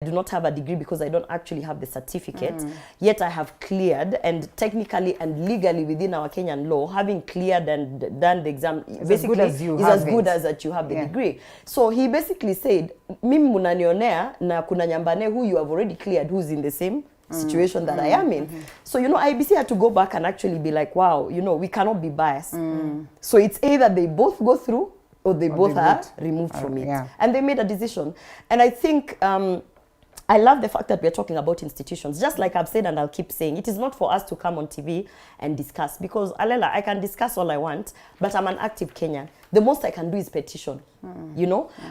do not have a degree because I don't actually have the certificate, yet I have cleared, and technically and legally within our Kenyan law, having cleared and done the exam it's basically as good as that you have the degree. So he basically said, mimi munanionea na kuna nyambane who you have already cleared, who's in the same situation that I am in. So, IBC had to go back and actually be like, wow, we cannot be biased. So it's either they both go through or they both are removed from it. Yeah. And they made a decision. And I think I love the fact that we're talking about institutions. Just like I've said and I'll keep saying, it is not for us to come on TV and discuss. Because, Alela, I can discuss all I want, but I'm an active Kenyan. The most I can do is petition,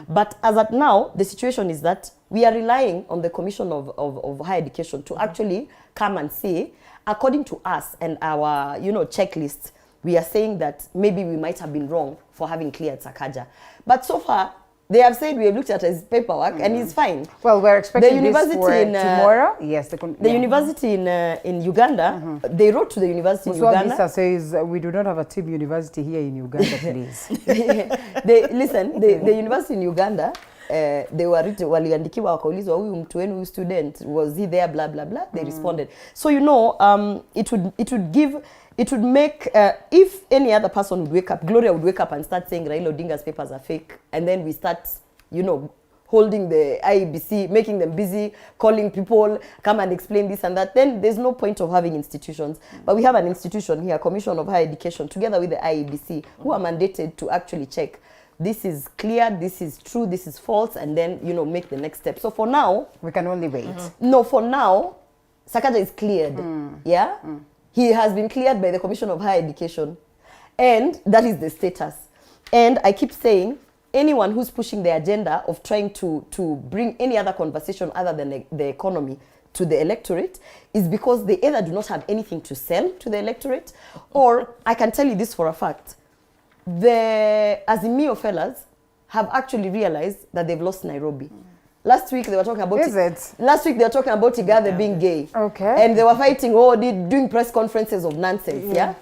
But as at now, the situation is that we are relying on the Commission of Higher Education to actually come and say, according to us and our, checklists, we are saying that maybe we might have been wrong for having cleared Sakaja. But so far, they have said we have looked at his paperwork and he's fine. Well, we're expecting the university this for tomorrow. Yes, the university in Uganda, they wrote to the university in Uganda. Visa says we do not have a team university here in Uganda, please. The university in Uganda, they were waliandikiwa wakaulizwa huyu mtu wenu student, was he there, blah blah blah. They responded. So it would make, if any other person would wake up, Gloria would wake up and start saying Raila Odinga's papers are fake, and then we start, holding the IEBC, making them busy, calling people, come and explain this and that, then there's no point of having institutions. But we have an institution here, Commission of Higher Education, together with the IEBC, who are mandated to actually check, this is clear, this is true, this is false, and then, make the next step. So for now... We can only wait. No, for now, Sakaja is cleared, He has been cleared by the Commission of Higher Education, and that is the status. And I keep saying, anyone who's pushing the agenda of trying to bring any other conversation other than the economy to the electorate is because they either do not have anything to sell to the electorate, or I can tell you this for a fact, the Azimio fellas have actually realized that they've lost Nairobi. Last week they were talking about Last week they were talking about Igathe being gay. Okay. And they were fighting, doing press conferences of nonsense,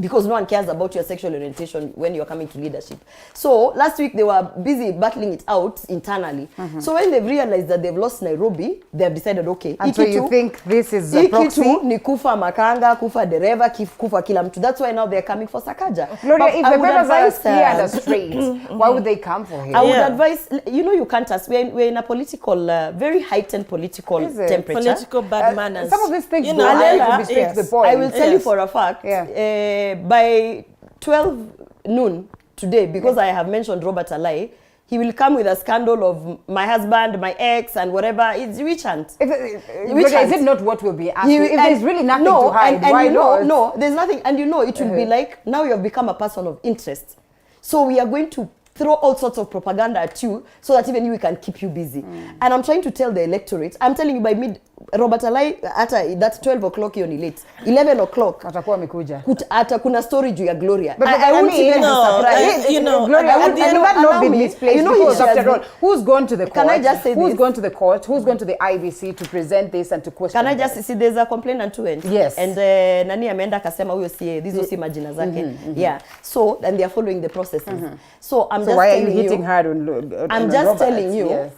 because no one cares about your sexual orientation when you're coming to leadership. So last week they were busy battling it out internally. So when they've realized that they've lost Nairobi, they've decided, okay, and so you think this is a proxy? Ni kufa makanga, kufa dereva, kufa kila mtu. That's why now they're coming for Sakaja. Gloria, if the papers are clear and straight, why would they come for him? I would advise, you can't ask. We're in a political, very heightened political temperature. Political bad manners. Some of these things to be straight to the point. I will tell you for a fact, by 12 noon today, because I have mentioned Robert Alai, he will come with a scandal of my husband, my ex, and whatever. It's witch hunt. Is it not what will be asked? If there's really nothing to hide, why not? No, there's nothing. And it will be like, now you have become a person of interest. So we are going to throw all sorts of propaganda at you so that even we can keep you busy. And I'm trying to tell the electorate, I'm telling you by Robert Alai, that's 12 o'clock you're late. 11 o'clock. Atakuwa amekuja. Kuna story juu ya Gloria. But I won't even be surprised. Gloria, would that not be misplaced? Because after all, who's gone to the court? Can I just say who's gone to the court? Who's gone to the IBC to present this and to question? Can I just see there's a complainant to end? Yes. And nani ameenda akasema huyo si these si majina zake. Yeah. So and they are following the processes. So I'm just why are telling you hitting hard on I'm just telling you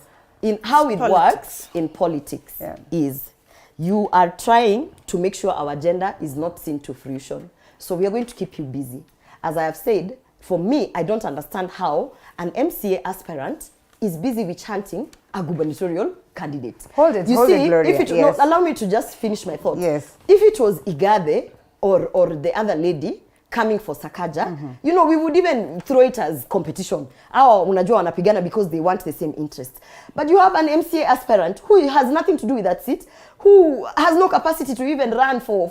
in how it works in politics is you are trying to make sure our agenda is not seen to fruition. So we are going to keep you busy. As I have said, for me, I don't understand how an MCA aspirant is busy witch hunting a gubernatorial candidate. Hold it, Gloria. If it allow me to just finish my thoughts. Yes. If it was Igathe or the other lady coming for Sakaja, we would even throw it as competition. Unajua wanapigana because they want the same interest. But you have an MCA aspirant who has nothing to do with that seat, who has no capacity to even run for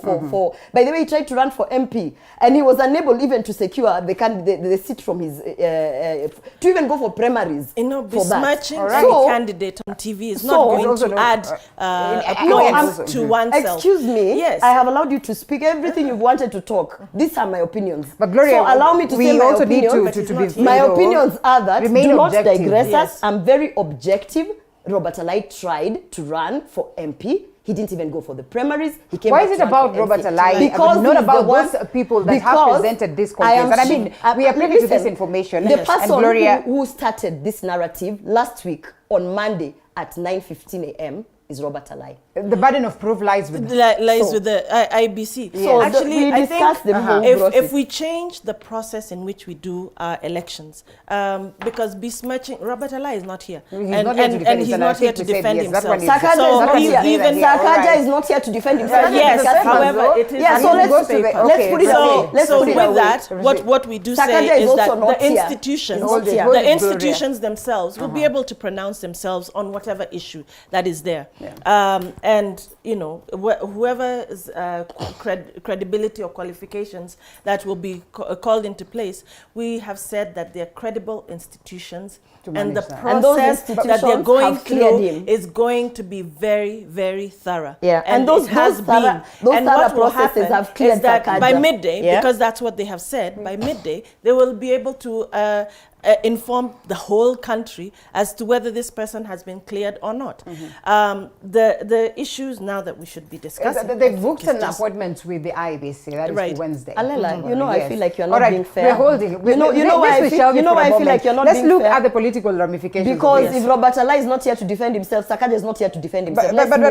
by the way, he tried to run for MP and he was unable even to secure the seat from his to even go for primaries. Besmirching any candidate on TV is not going to add points to oneself. Excuse me. Yes. I have allowed you to speak everything you've wanted to talk. These are my opinions. But Gloria, so allow me to say my opinions. My opinions are that do not digress us. I'm very objective. Robert Alai tried to run for MP. He didn't even go for the primaries. He came. Why is it about Robert Alai? Because not about those people that have presented this conference. We are privy to this information. The person who started this narrative last week on Monday at 9:15 a.m. is Robert Alai. The burden of proof lies with with the IBC. Yeah. So actually, we I think if we change the process in which we do our elections, because besmirching Robert Alai is not here, he's not here to defend himself. Sakaja is not here to defend himself. Yes, however, it is. Yeah, so let's put it away. So with that, what we do say is that the institutions themselves will be able to pronounce themselves on whatever issue that is there. And, you know, whoever's credibility or qualifications that will be called into place, we have said that they're credible institutions, and the process that they're going through is going to be very, very thorough. Yeah, and those processes have cleared is that by midday, because that's what they have said, by midday, they will be able to inform the whole country as to whether this person has been cleared or not. The issues now that we should be discussing. They've booked an appointment with the IBC. That is for Wednesday. Alela, you know, I feel like you're not being fair. We're holding. You know why I feel like you're not being fair. Let's look at the political ramifications. Because if Robert Alai is not here to defend himself, Sakaja is not here to defend himself. But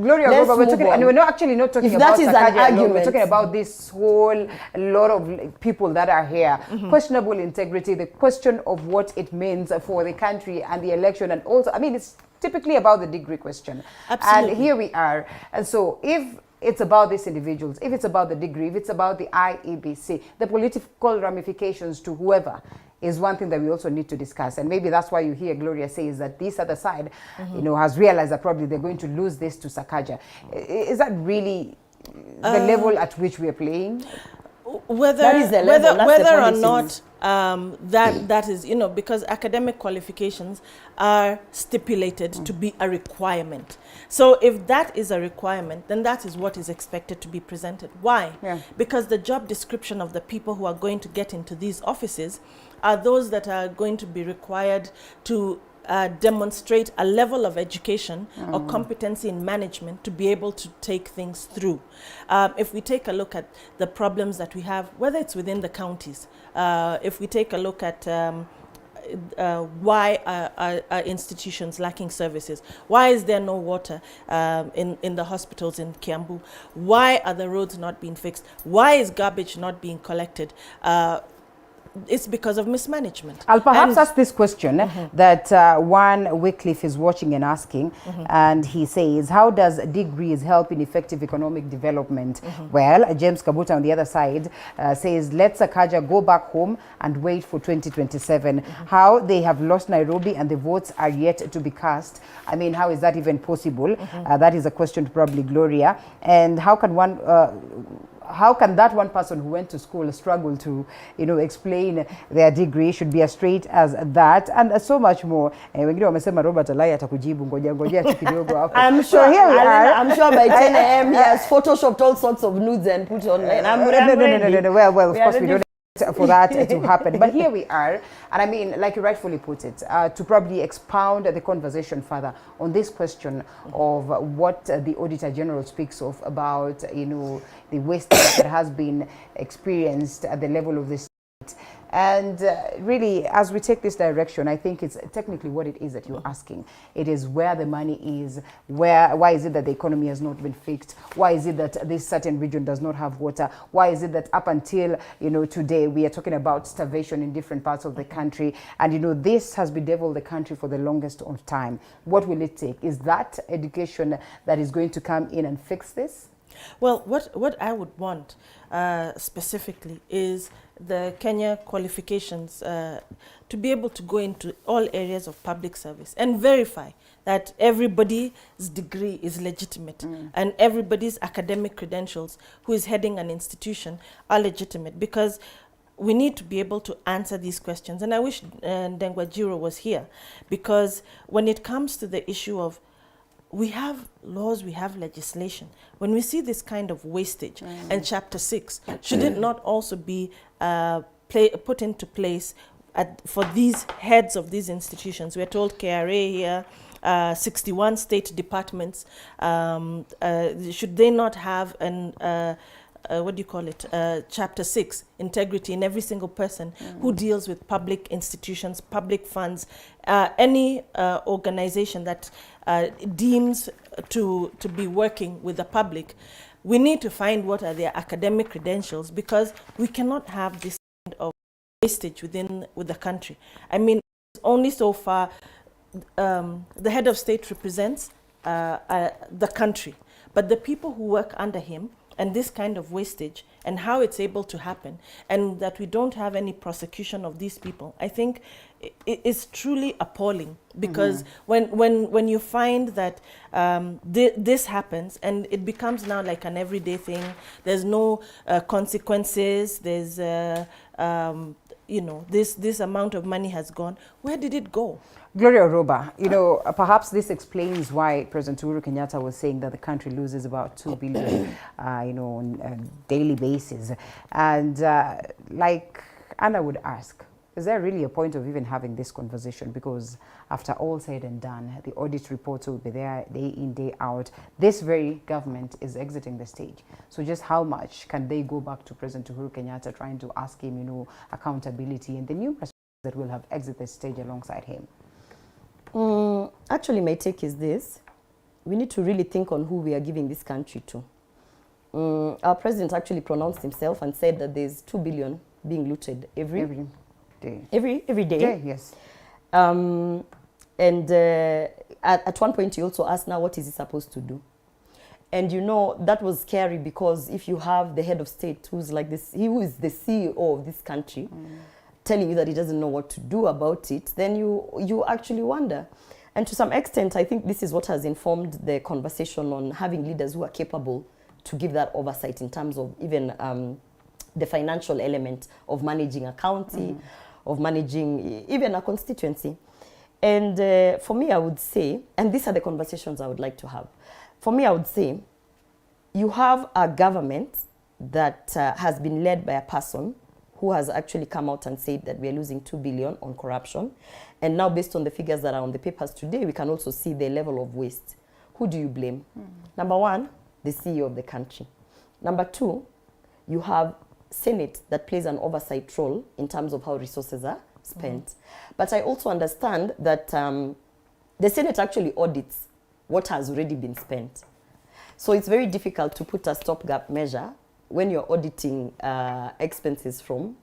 Gloria, we're talking, and we're not talking about Sakaja alone. We're talking about this whole lot of people that are here. Questionable integrity, the question of what it means for the country and the election, and also, I mean, it's typically about the degree question. Absolutely. And here we are. And so if it's about these individuals, if it's about the degree, if it's about the IEBC, the political ramifications to whoever is one thing that we also need to discuss. And maybe that's why you hear Gloria says that this other side, you know, has realized that probably they're going to lose this to Sakaja. Is that really the level at which we are playing? Whether or not that is, you know, because academic qualifications are stipulated to be a requirement. So if that is a requirement, then that is what is expected to be presented. Why? Because the job description of the people who are going to get into these offices are those that are going to be required to demonstrate a level of education or competency in management to be able to take things through. If we take a look at the problems that we have, whether it's within the counties, if we take a look at why are institutions lacking services? Why is there no water in the hospitals in Kiambu? Why are the roads not being fixed? Why is garbage not being collected? It's because of mismanagement. I'll perhaps ask this question that one Wycliffe is watching and asking, and he says, how does degrees help in effective economic development? Well, James Kabuta on the other side says, let Sakaja go back home and wait for 2027. How they have lost Nairobi and the votes are yet to be cast. I mean, how is that even possible? That is a question to probably Gloria. And how can one... how can that one person who went to school struggle to, you know, explain their degree? Should be as straight as that, and so much more. Wengine wamesema Robert Alai atakujibu, ngoja tu kidogo hapo. I'm sure here we are. I'm sure by 10 a.m. he has photoshopped all sorts of nudes and put online. No. Well, of course we don't for that to happen. But here we are, and I mean, like you rightfully put it, to probably expound the conversation further on this question of what the Auditor General speaks of about, you know, the wastage that has been experienced at the level of this. And really, as we take this direction, I think it's technically what it is that you're asking. It is where the money is, why is it that the economy has not been fixed? Why is it that this certain region does not have water? Why is it that up until, you know, today, we are talking about starvation in different parts of the country? And, you know, this has bedeviled the country for the longest of time. What will it take? Is that education that is going to come in and fix this? Well, what I would want specifically is the Kenya qualifications to be able to go into all areas of public service and verify that everybody's degree is legitimate and everybody's academic credentials who is heading an institution are legitimate, because we need to be able to answer these questions. And I wish Ndengwa Jiro was here, because when it comes to the issue of we have laws, we have legislation. When we see this kind of wastage, and Chapter 6, should it not also be put into place for these heads of these institutions? We're told KRA here, 61 state departments. Should they not have what do you call it, Chapter 6, integrity in every single person who deals with public institutions, public funds, any organization that deems to be working with the public. We need to find what are their academic credentials, because we cannot have this kind of wastage with the country. I mean, only so far the head of state represents the country, but the people who work under him, and this kind of wastage and how it's able to happen, and that we don't have any prosecution of these people, I think it's truly appalling, because when you find that this happens and it becomes now like an everyday thing, there's no consequences, there's you know, this amount of money has gone, where did it go? Gloria Orwoba, you know, perhaps this explains why President Uhuru Kenyatta was saying that the country loses about 2 billion, you know, on a daily basis. And like Anna would ask, is there really a point of even having this conversation? Because after all said and done, the audit reports will be there day in, day out. This very government is exiting the stage. So just how much can they go back to President Uhuru Kenyatta trying to ask him, you know, accountability and the numerous that will have exited the stage alongside him? Actually, my take is this. We need to really think on who we are giving this country to. Our president actually pronounced himself and said that there's 2 billion being looted every day. Every day? Yeah, yes. And at one point, he also asked, now, what is he supposed to do? And you know, that was scary, because if you have the head of state who's like this, who is the CEO of this country, telling you that he doesn't know what to do about it, then you actually wonder. And to some extent, I think this is what has informed the conversation on having leaders who are capable to give that oversight in terms of even the financial element of managing a county, of managing even a constituency. And for me, I would say, and these are the conversations I would like to have. For me, I would say, you have a government that has been led by a person who has actually come out and said that we are losing 2 billion on corruption. And now, based on the figures that are on the papers today, we can also see the level of waste. Who do you blame? Number one, the CEO of the country. Number two, you have Senate that plays an oversight role in terms of how resources are spent. But I also understand that the Senate actually audits what has already been spent. So it's very difficult to put a stopgap measure when you're auditing expenses from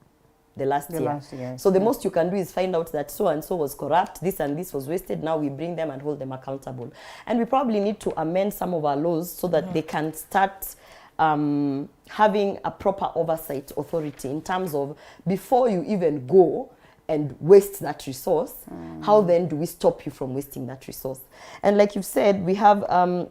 the last year. So the most you can do is find out that so-and-so was corrupt, this and this was wasted, now we bring them and hold them accountable. And we probably need to amend some of our laws so that they can start having a proper oversight authority in terms of, before you even go and waste that resource, how then do we stop you from wasting that resource? And like you've said, we have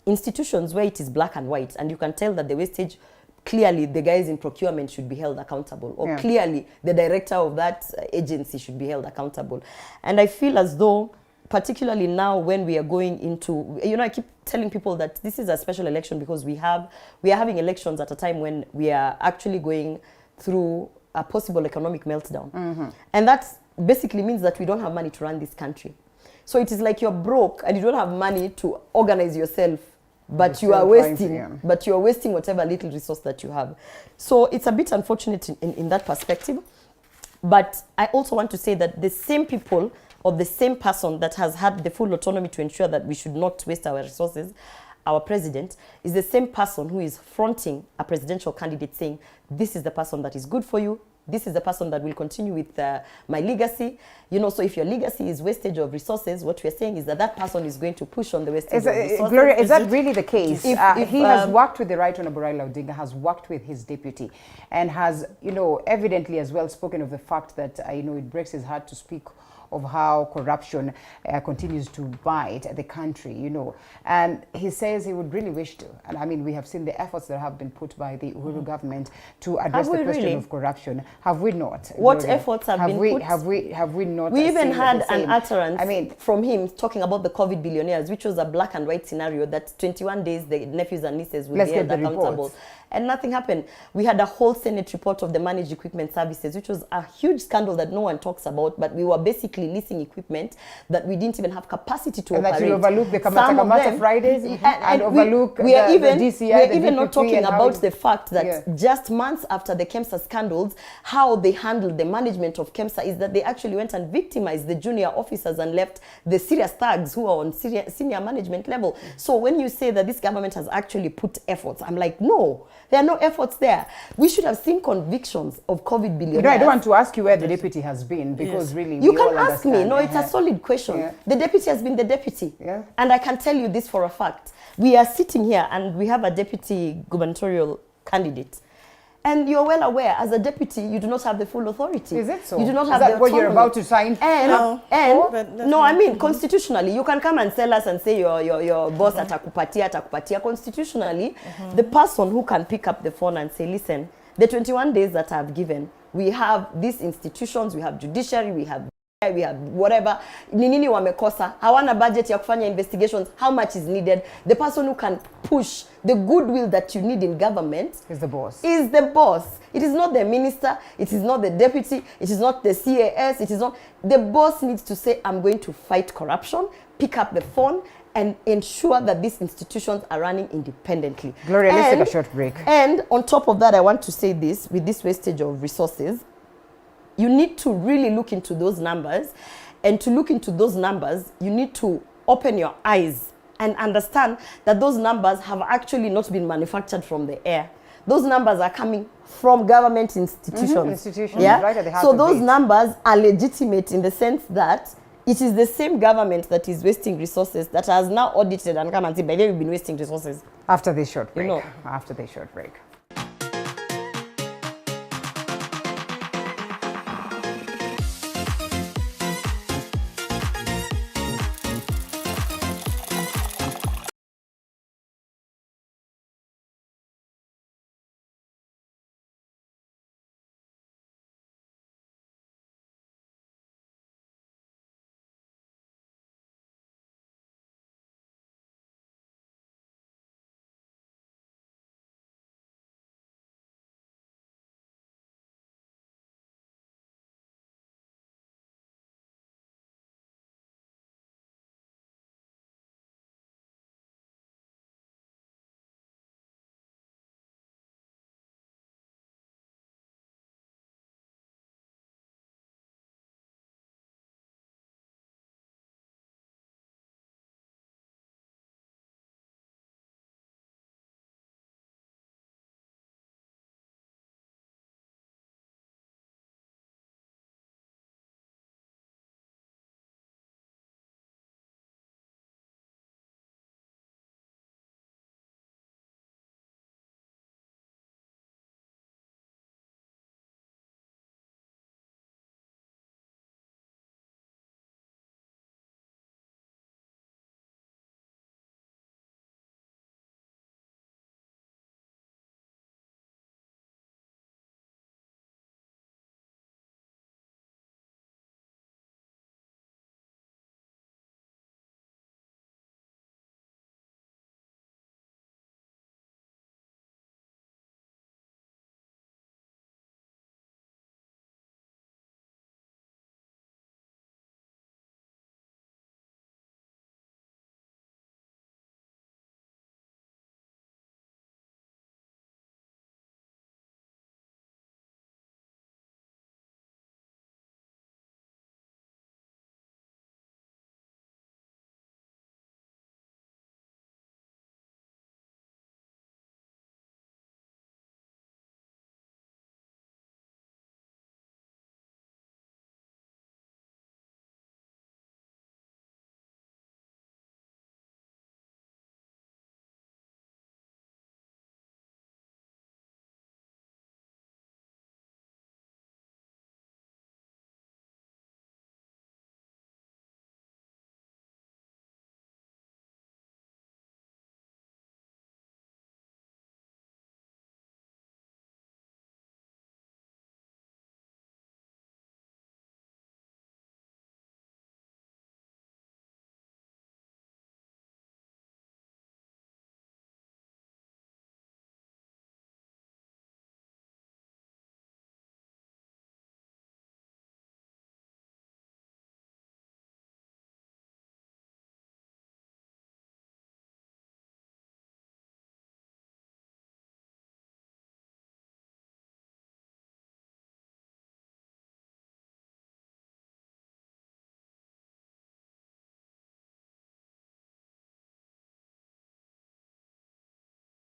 institutions where it is black and white, and you can tell that the wastage, clearly the guys in procurement should be held accountable, or clearly the director of that agency should be held accountable. And I feel as though, particularly now when we are going into, you know, I keep telling people that this is a special election because we are having elections at a time when we are actually going through a possible economic meltdown. And that basically means that we don't have money to run this country. So it is like you're broke and you don't have money to organize yourself, but you are wasting, whatever little resource that you have. So it's a bit unfortunate in that perspective. But I also want to say that the same people, or the same person that has had the full autonomy to ensure that we should not waste our resources, our president, is the same person who is fronting a presidential candidate saying, this is the person that is good for you, this is the person that will continue with my legacy. You know, so if your legacy is wastage of resources, what we're saying is that that person is going to push on the wastage of resources. Gloria, is that really the case? He has worked with the Right Honorable Raila Odinga, has worked with his deputy, and has, you know, evidently as well spoken of the fact that, you know, it breaks his heart to speak of how corruption continues to bite the country, you know. And he says he would really wish to. And I mean, we have seen the efforts that have been put by the Uhuru government to address the question of corruption. Have we not? What efforts have been put? Have we not? We even had an utterance from him talking about the COVID billionaires, which was a black and white scenario that 21 days the nephews and nieces will be held accountable. And nothing happened. We had a whole Senate report of the managed equipment services, which was a huge scandal that no one talks about, but we were basically strategically leasing equipment that we didn't even have capacity to and operate. that you overlook the Some of Kamata them, Fridays and overlook we are the even, DCI, we are the even not DPP talking and how about it- the fact that just months after the KEMSA scandals, how they handled the management of KEMSA is that they actually went and victimized the junior officers and left the serious thugs who are on senior management level. So when you say that this government has actually put efforts, I'm like, no, there are no efforts there. We should have seen convictions of COVID billionaires. You know, I don't want to ask you where the deputy has been because really You we all can ask me. understand. No, it's a solid question. Yeah. The deputy has been the deputy. Yeah. And I can tell you this for a fact. We are sitting here and we have a deputy gubernatorial candidate. And you're well aware, as a deputy, you do not have the full authority. Is it so? You do not Is have that the what you're autonomy. about to sign? No, I mean, constitutionally, you can come and sell us and say your boss atakupatia. Constitutionally, the person who can pick up the phone and say, listen, the 21 days that I've given, we have these institutions, we have judiciary, we have whatever, ni nini wamekosa, hawana budget ya kufanya investigations, how much is needed. The person who can push the goodwill that you need in government Is the boss. Is the boss. It is not the minister, it is not the deputy, it is not the CAS, it is not. The boss needs to say, I'm going to fight corruption, pick up the phone, and ensure that these institutions are running independently. Gloria, let's take a short break. And on top of that, I want to say this, with this wastage of resources, you need to really look into those numbers. And to look into those numbers, you need to open your eyes and understand that those numbers have actually not been manufactured from the air. Those numbers are coming from government institutions. Institutions, Yeah? right at the heart So of those it. numbers are legitimate in the sense that it is the same government that is wasting resources that has now audited and come and say, by the way, we've been wasting resources. After this short break. You know. After this short break.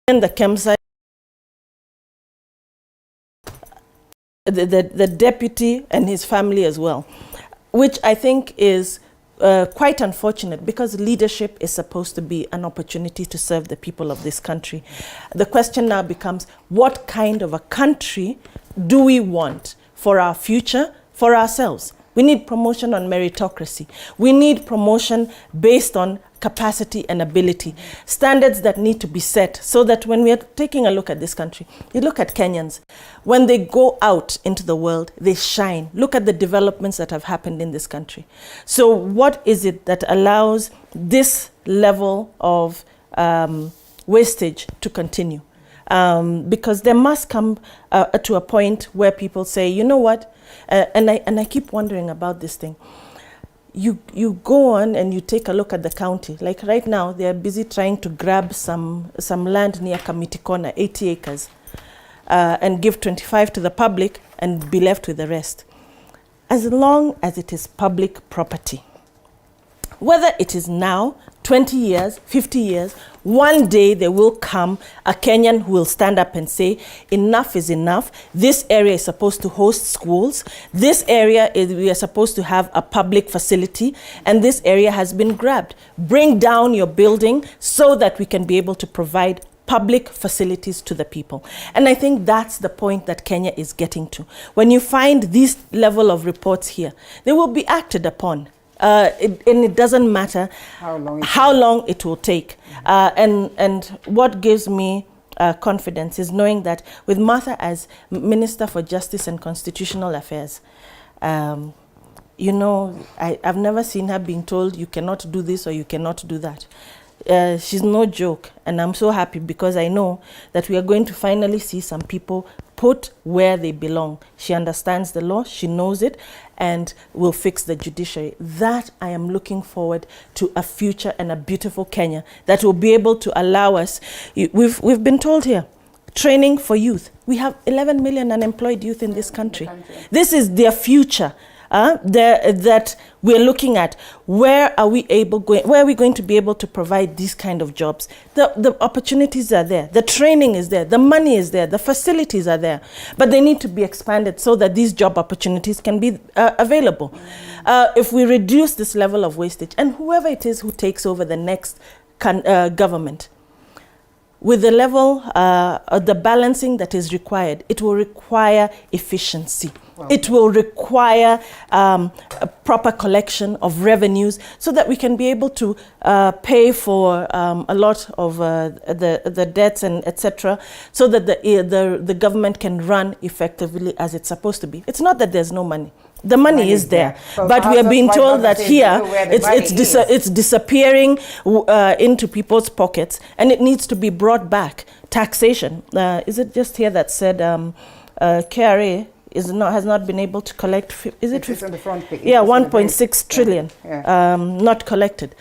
and the Kemsa, the deputy and his family as well, which I think is quite unfortunate, because leadership is supposed to be an opportunity to serve the people of this country. The question now becomes, what kind of a country do we want for our future, for ourselves? We need promotion on meritocracy. We need promotion based on capacity and ability. Standards that need to be set so that when we are taking a look at this country, you look at Kenyans, when they go out into the world, they shine. Look at the developments that have happened in this country. So what is it that allows this level of wastage to continue? Because there must come to a point where people say, you know what, and I keep wondering about this thing. You go on and you take a look at the county. Like right now, they are busy trying to grab some land near Kamiti Corner, 80 acres, and give 25 to the public and be left with the rest. As long as it is public property, whether it is now, 20 years, 50 years, one day there will come a Kenyan who will stand up and say, enough is enough. This area is supposed to host schools. This area we are supposed to have a public facility, and this area has been grabbed. Bring down your building so that we can be able to provide public facilities to the people. And I think that's the point that Kenya is getting to. When you find this level of reports here, they will be acted upon. And it doesn't matter how long it will take. And what gives me confidence is knowing that with Martha as Minister for Justice and Constitutional Affairs, you know, I've never seen her being told you cannot do this or you cannot do that. She's no joke, and I'm so happy because I know that we are going to finally see some people put where they belong. She understands the law, she knows it, and will fix the judiciary. That I am looking forward to a future and a beautiful Kenya that will be able to allow us. We've been told here, training for youth. We have 11 million unemployed youth in this country. This is their future. That we're looking at. Where are we going to be able to provide these kind of jobs? The opportunities are there, the training is there, the money is there, the facilities are there, but they need to be expanded so that these job opportunities can be available. If we reduce this level of wastage, and whoever it is who takes over the next government, with the level, the balancing that is required, it will require efficiency. Wow. It will require a proper collection of revenues so that we can be able to pay for a lot of the debts and etc. so that the government can run effectively as it's supposed to be. It's not that there's no money. The money is there, but we are being told that here it's disappearing into people's pockets, and it needs to be brought back. Taxation, is it just here that said KRA has not been able to collect? Is it? It's on the front page. Yeah, 1.6 trillion not collected.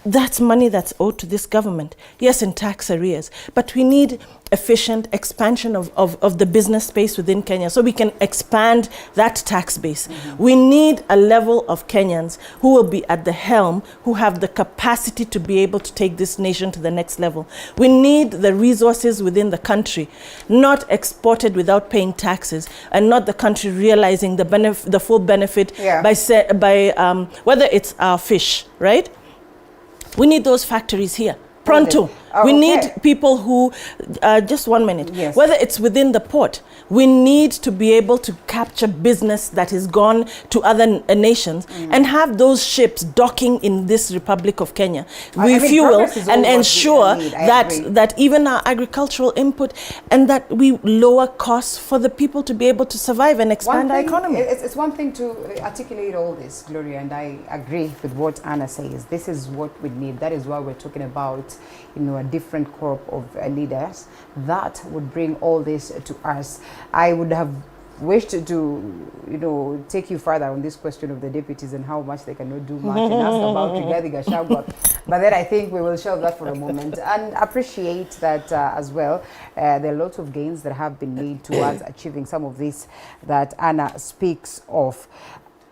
That's money that's owed to this government. Yes, in tax arrears, but we need efficient expansion of the business space within Kenya so we can expand that tax base. Mm-hmm. We need a level of Kenyans who will be at the helm, who have the capacity to be able to take this nation to the next level. We need the resources within the country, not exported without paying taxes, and not the country realizing the full benefit by whether it's our fish, right? We need those factories here. Pronto. We need people who, just 1 minute, whether it's within the port, we need to be able to capture business that is gone to other nations and have those ships docking in this Republic of Kenya. We fuel and ensure that even our agricultural input, and that we lower costs for the people to be able to survive and expand our economy. It's one thing to articulate all this, Gloria, and I agree with what Anna says. This is what we need. That is why we're talking about, you know, a different corp of leaders that would bring all this to us. I would have wished to, you know, take you further on this question of the deputies and how much they cannot do much, and ask about Rigathi Gachagua, but then I think we will shelve that for a moment and appreciate that as well. There are lots of gains that have been made towards achieving some of this that Anna speaks of.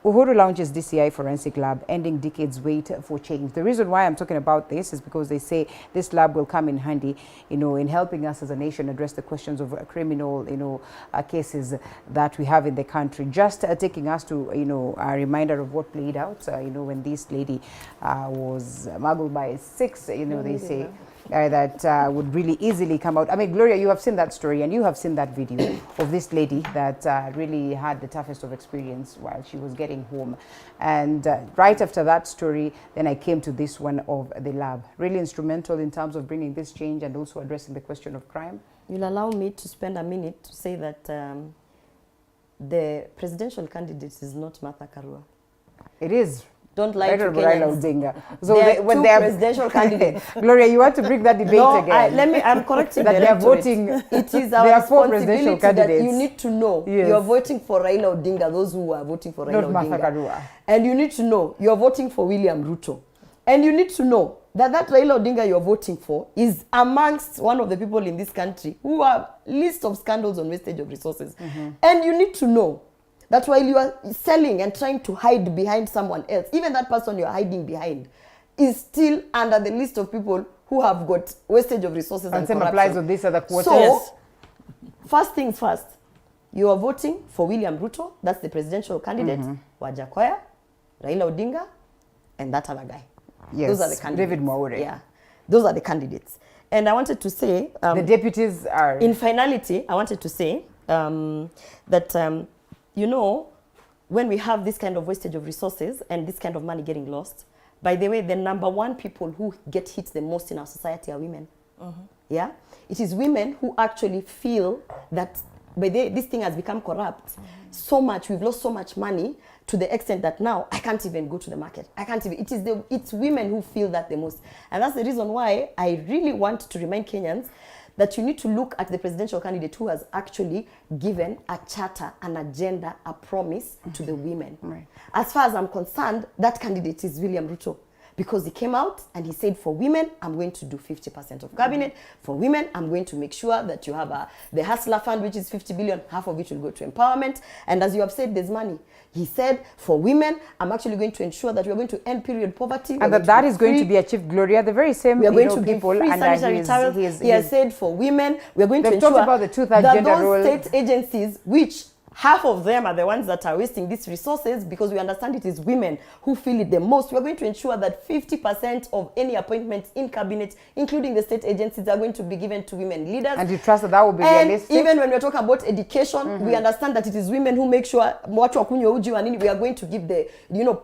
Uhuru launches DCI Forensic Lab, ending decades wait for change. The reason why I'm talking about this is because they say this lab will come in handy, in helping us as a nation address the questions of criminal, cases that we have in the country. Just taking us to, a reminder of what played out, when this lady was smuggled by 6, they say. That would really easily come out. I mean, Gloria, you have seen that story and you have seen that video of this lady that really had the toughest of experience while she was getting home. And right after that story, then I came to this one of the lab. Really instrumental in terms of bringing this change and also addressing the question of crime. You'll allow me to spend a minute to say that the presidential candidate is not Martha Karua. It is. Don't lie to Kenyans. So when they are presidential candidates. Gloria, you want to bring that debate again? I'm correcting that they are voting. It is our responsibility that you need to know you are voting for Raila Odinga, those who are voting for Raila Odinga. Not Martha Karua. And you need to know you are voting for William Ruto. And you need to know that Raila Odinga you are voting for is amongst one of the people in this country who are list of scandals on wastage of resources. And you need to know that while you are selling and trying to hide behind someone else, even that person you are hiding behind is still under the list of people who have got wastage of resources and corruption. Applies on this other quarter. So, first things first, you are voting for William Ruto, that's the presidential candidate, Wajakoya, Raila Odinga, and that other guy. Yes, those are the candidates. David Mwaure. Yeah, those are the candidates. And I wanted to say... the deputies are... In finality, I wanted to say that... when we have this kind of wastage of resources and this kind of money getting lost, by the way, the number one people who get hit the most in our society are women. Yeah? It is women who actually feel that this thing has become corrupt so much, we've lost so much money to the extent that now I can't even go to the market. I can't even, it's women who feel that the most. And that's the reason why I really want to remind Kenyans that you need to look at the presidential candidate who has actually given a charter, an agenda, a promise to the women. Right. As far as I'm concerned, that candidate is William Ruto. Because he came out and he said, for women, I'm going to do 50% of cabinet. For women, I'm going to make sure that you have the Hustler Fund, which is 50 billion, half of which will go to empowerment. And as you have said, there's money. He said, for women, I'm actually going to ensure that we're going to end period poverty. And that is going to be achieved, Gloria. The very same we are going to people give free sanitary towels. He has said, for women, we're going to ensure about the that gender role. those state agencies, which half of them are the ones that are wasting these resources, because we understand it is women who feel it the most. We are going to ensure that 50% of any appointments in cabinet, including the state agencies, are going to be given to women leaders. And you trust that will be realistic? Even when we're talking about education, we understand that it is women who make sure we are going to give the,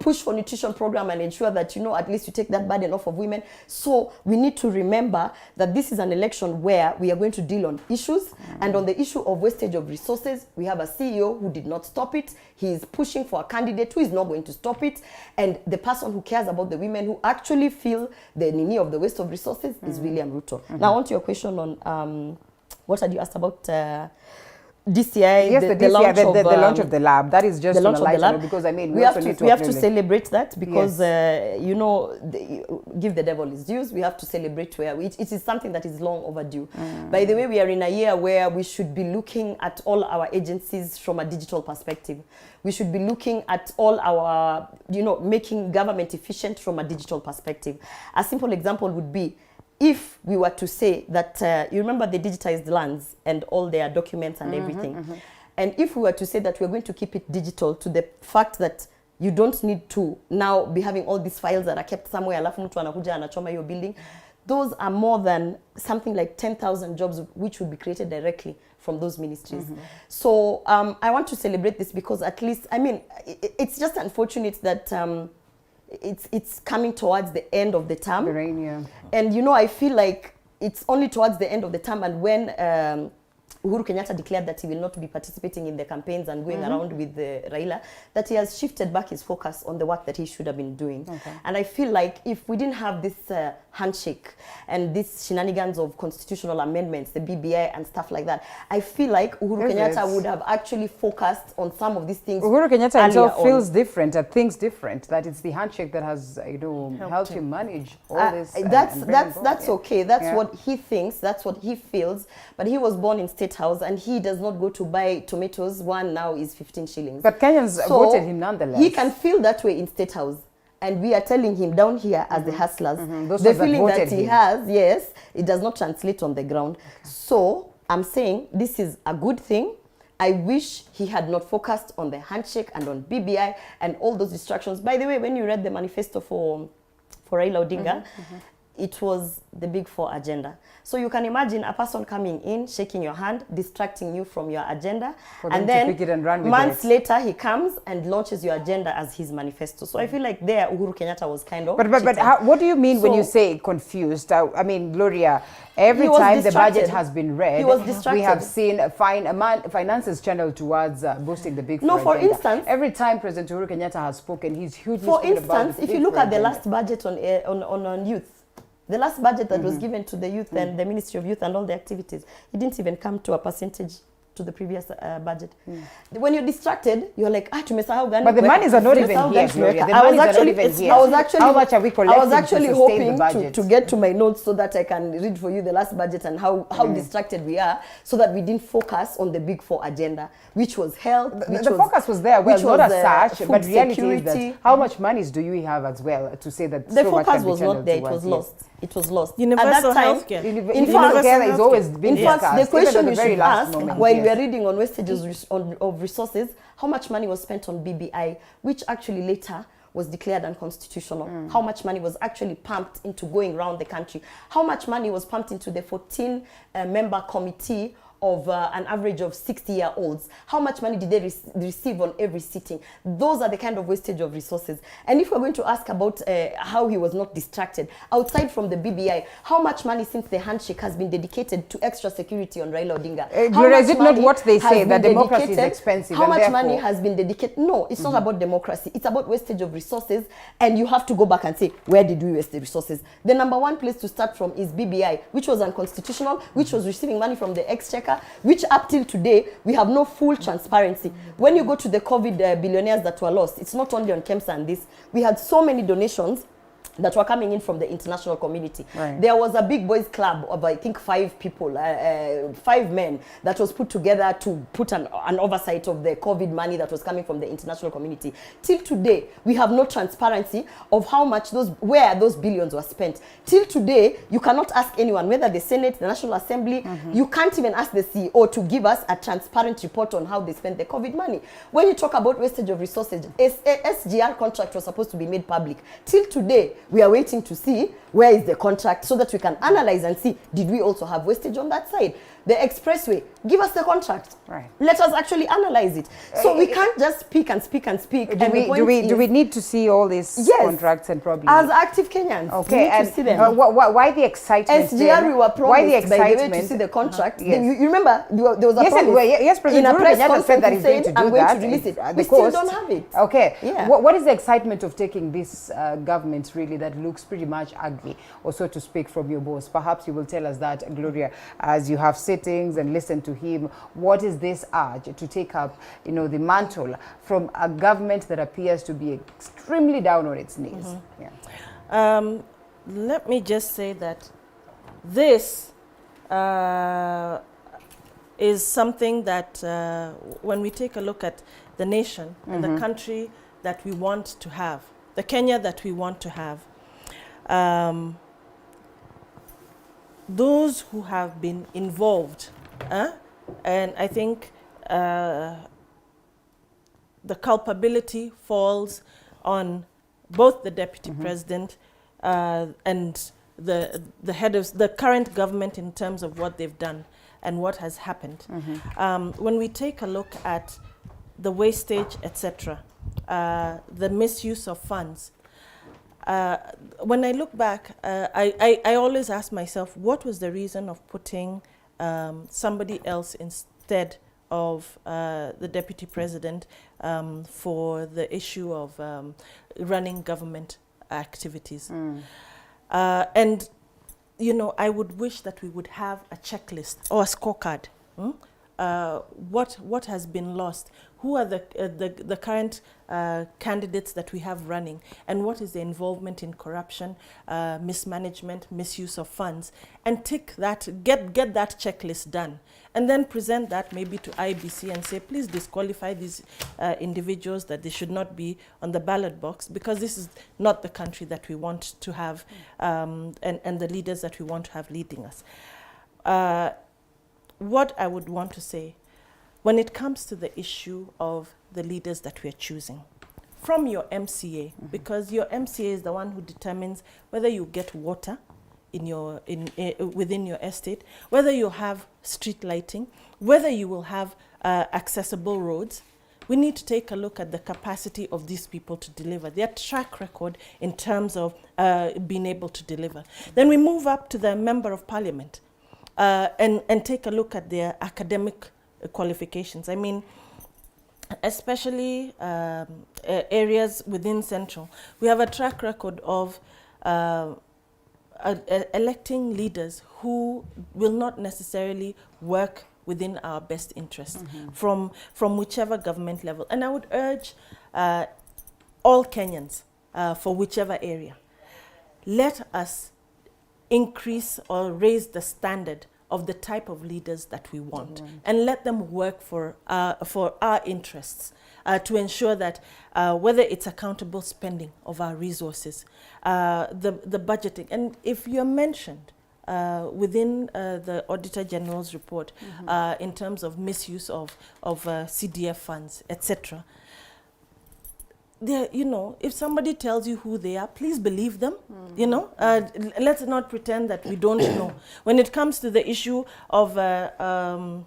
push for nutrition program and ensure that, at least you take that burden off of women. So we need to remember that this is an election where we are going to deal on issues. And on the issue of wastage of resources, we have a CEO who did not stop it. He is pushing for a candidate who is not going to stop it. And the person who cares about the women who actually feel the need of the waste of resources is William Ruto. Now, on to your question on what had you asked about DCI? Yes, the launch of the lab. That is just the launch of the lab. Because I mean, we have to celebrate that because give the devil his dues. We have to celebrate where it is something that is long overdue. By the way, we are in a year where we should be looking at all our agencies from a digital perspective. We should be looking at all our, making government efficient from a digital perspective. A simple example would be, if we were to say that, you remember the digitized lands and all their documents and everything. And if we were to say that we're going to keep it digital to the fact that you don't need to now be having all these files that are kept somewhere, alafu mtu anakuja anachoma your building, those are more than something like 10,000 jobs which would be created directly from those ministries. So I want to celebrate this because at least, it's just unfortunate that it's coming towards the end of the term. And I feel like it's only towards the end of the term, and when Uhuru Kenyatta declared that he will not be participating in the campaigns and going around with Raila, that he has shifted back his focus on the work that he should have been doing. And I feel like if we didn't have this handshake and these shenanigans of constitutional amendments, the BBI and stuff like that, I feel like Uhuru Kenyatta would have actually focused on some of these things. Uhuru Kenyatta himself feels different, thinks different, that it's the handshake that has helped him manage all this. That's okay. That's what he thinks. That's what he feels. But he was born in State House, and he does not go to buy tomatoes. One now is 15 shillings. But Kenyans voted him nonetheless. He can feel that way in State House. And we are telling him down here as the hustlers, the feeling that he has, yes, it does not translate on the ground. So I'm saying this is a good thing. I wish he had not focused on the handshake and on BBI and all those distractions. By the way, when you read the manifesto for Raila Odinga, it was the Big Four agenda. So you can imagine a person coming in, shaking your hand, distracting you from your agenda, and then months later he comes and launches your agenda as his manifesto. So I feel like there Uhuru Kenyatta was kind of But what do you mean when you say confused? I mean, Gloria, every time the budget has been read, he was distracted. We have seen finances channeled towards boosting the Big Four. No, for instance, every time President Uhuru Kenyatta has spoken, he's hugely for instance, if you look at the last budget on youth, the last budget that was given to the youth and the Ministry of Youth and all the activities, it didn't even come to a percentage to the previous budget. When you're distracted, you're like, tumesahau gani. But the monies are not even here, Gloria. The monies are not even here. How much are we collecting? I was actually hoping to get to my notes so that I can read for you the last budget and how distracted we are, so that we didn't focus on the Big Four agenda, which was health. The focus was there, well, not as such, but reality is that how much monies do you have as well to say that the focus was not there, it was lost. It was lost. Universal healthcare. Universal healthcare is always been discussed. In fact, the question you should ask while yes. we are reading on wastages of resources, how much money was spent on BBI, which actually later was declared unconstitutional. How much money was actually pumped into going around the country? How much money was pumped into the 14-member committee of an average of 60-year-olds? How much money did they receive on every sitting? Those are the kind of wastage of resources. And if we're going to ask about how he was not distracted, outside from the BBI, how much money since the handshake has been dedicated to extra security on Raila Odinga? Gloria, is it not what they say, that democracy is expensive? How much money has been dedicated? No, it's not about democracy. It's about wastage of resources. And you have to go back and say, where did we waste the resources? The number one place to start from is BBI, which was unconstitutional, which was receiving money from the exchequer, which up till today, we have no full transparency. When you go to the COVID billionaires that were lost, it's not only on KEMSA and this. We had so many donations that were coming in from the international community. Right. There was a big boys club of, I think, 5 people, 5 men, that was put together to put an oversight of the COVID money that was coming from the international community. Till today, we have no transparency of how much where those billions were spent. Till today, you cannot ask anyone, whether the Senate, the National Assembly, you can't even ask the CEO to give us a transparent report on how they spent the COVID money. When you talk about wastage of resources, SGR contract was supposed to be made public. Till today, we are waiting to see where is the contract so that we can analyze and see, did we also have wastage on that side? The expressway, give us the contract. Right. Let us actually analyze it. So we can't just speak and speak and speak. Do we need to see all these contracts and probably as active Kenyans? Okay, we need to see them. Why the excitement? SGR, we were promised by the way to see the contract. Yes. You remember there was a promise. Yes, President in a press Kenyatta said that he's going to do I'm that. going to release it. We still don't have it. Okay. Yeah. What is the excitement of taking this government really that looks pretty much ugly, or so to speak, from your boss? Perhaps you will tell us that, Gloria, as you have sittings and listen to him. What is this urge to take up, the mantle from a government that appears to be extremely down on its knees? Let me just say that this is something that when we take a look at the nation and the country that we want to have, the Kenya that we want to have, those who have been involved, and I think the culpability falls on both the deputy president and the head of the current government in terms of what they've done and what has happened. When we take a look at the wastage, etc., the misuse of funds, when I look back, I always ask myself, what was the reason of putting somebody else instead of the deputy president for the issue of running government activities? And, you know, I would wish that we would have a checklist or a scorecard. What has been lost? Who are the current candidates that we have running, and what is the involvement in corruption, mismanagement, misuse of funds, and tick that, get that checklist done, and then present that maybe to IBC and say, please disqualify these individuals, that they should not be on the ballot box, because this is not the country that we want to have, and the leaders that we want to have leading us. What I would want to say, when it comes to the issue of the leaders that we are choosing, from your MCA, because your MCA is the one who determines whether you get water in your within your estate, whether you have street lighting, whether you will have accessible roads. We need to take a look at the capacity of these people to deliver, their track record in terms of being able to deliver. Then we move up to the Member of Parliament and take a look at their academic qualifications. I mean, especially areas within Central, we have a track record of electing leaders who will not necessarily work within our best interest from whichever government level. And I would urge all Kenyans for whichever area, let us increase or raise the standard of the type of leaders that we want, and let them work for our interests, to ensure that whether it's accountable spending of our resources, the budgeting, and if you're mentioned within the Auditor General's report in terms of misuse of CDF funds, etc., you know, if somebody tells you who they are, please believe them. You know, let's not pretend that we don't know. When it comes to the issue of, and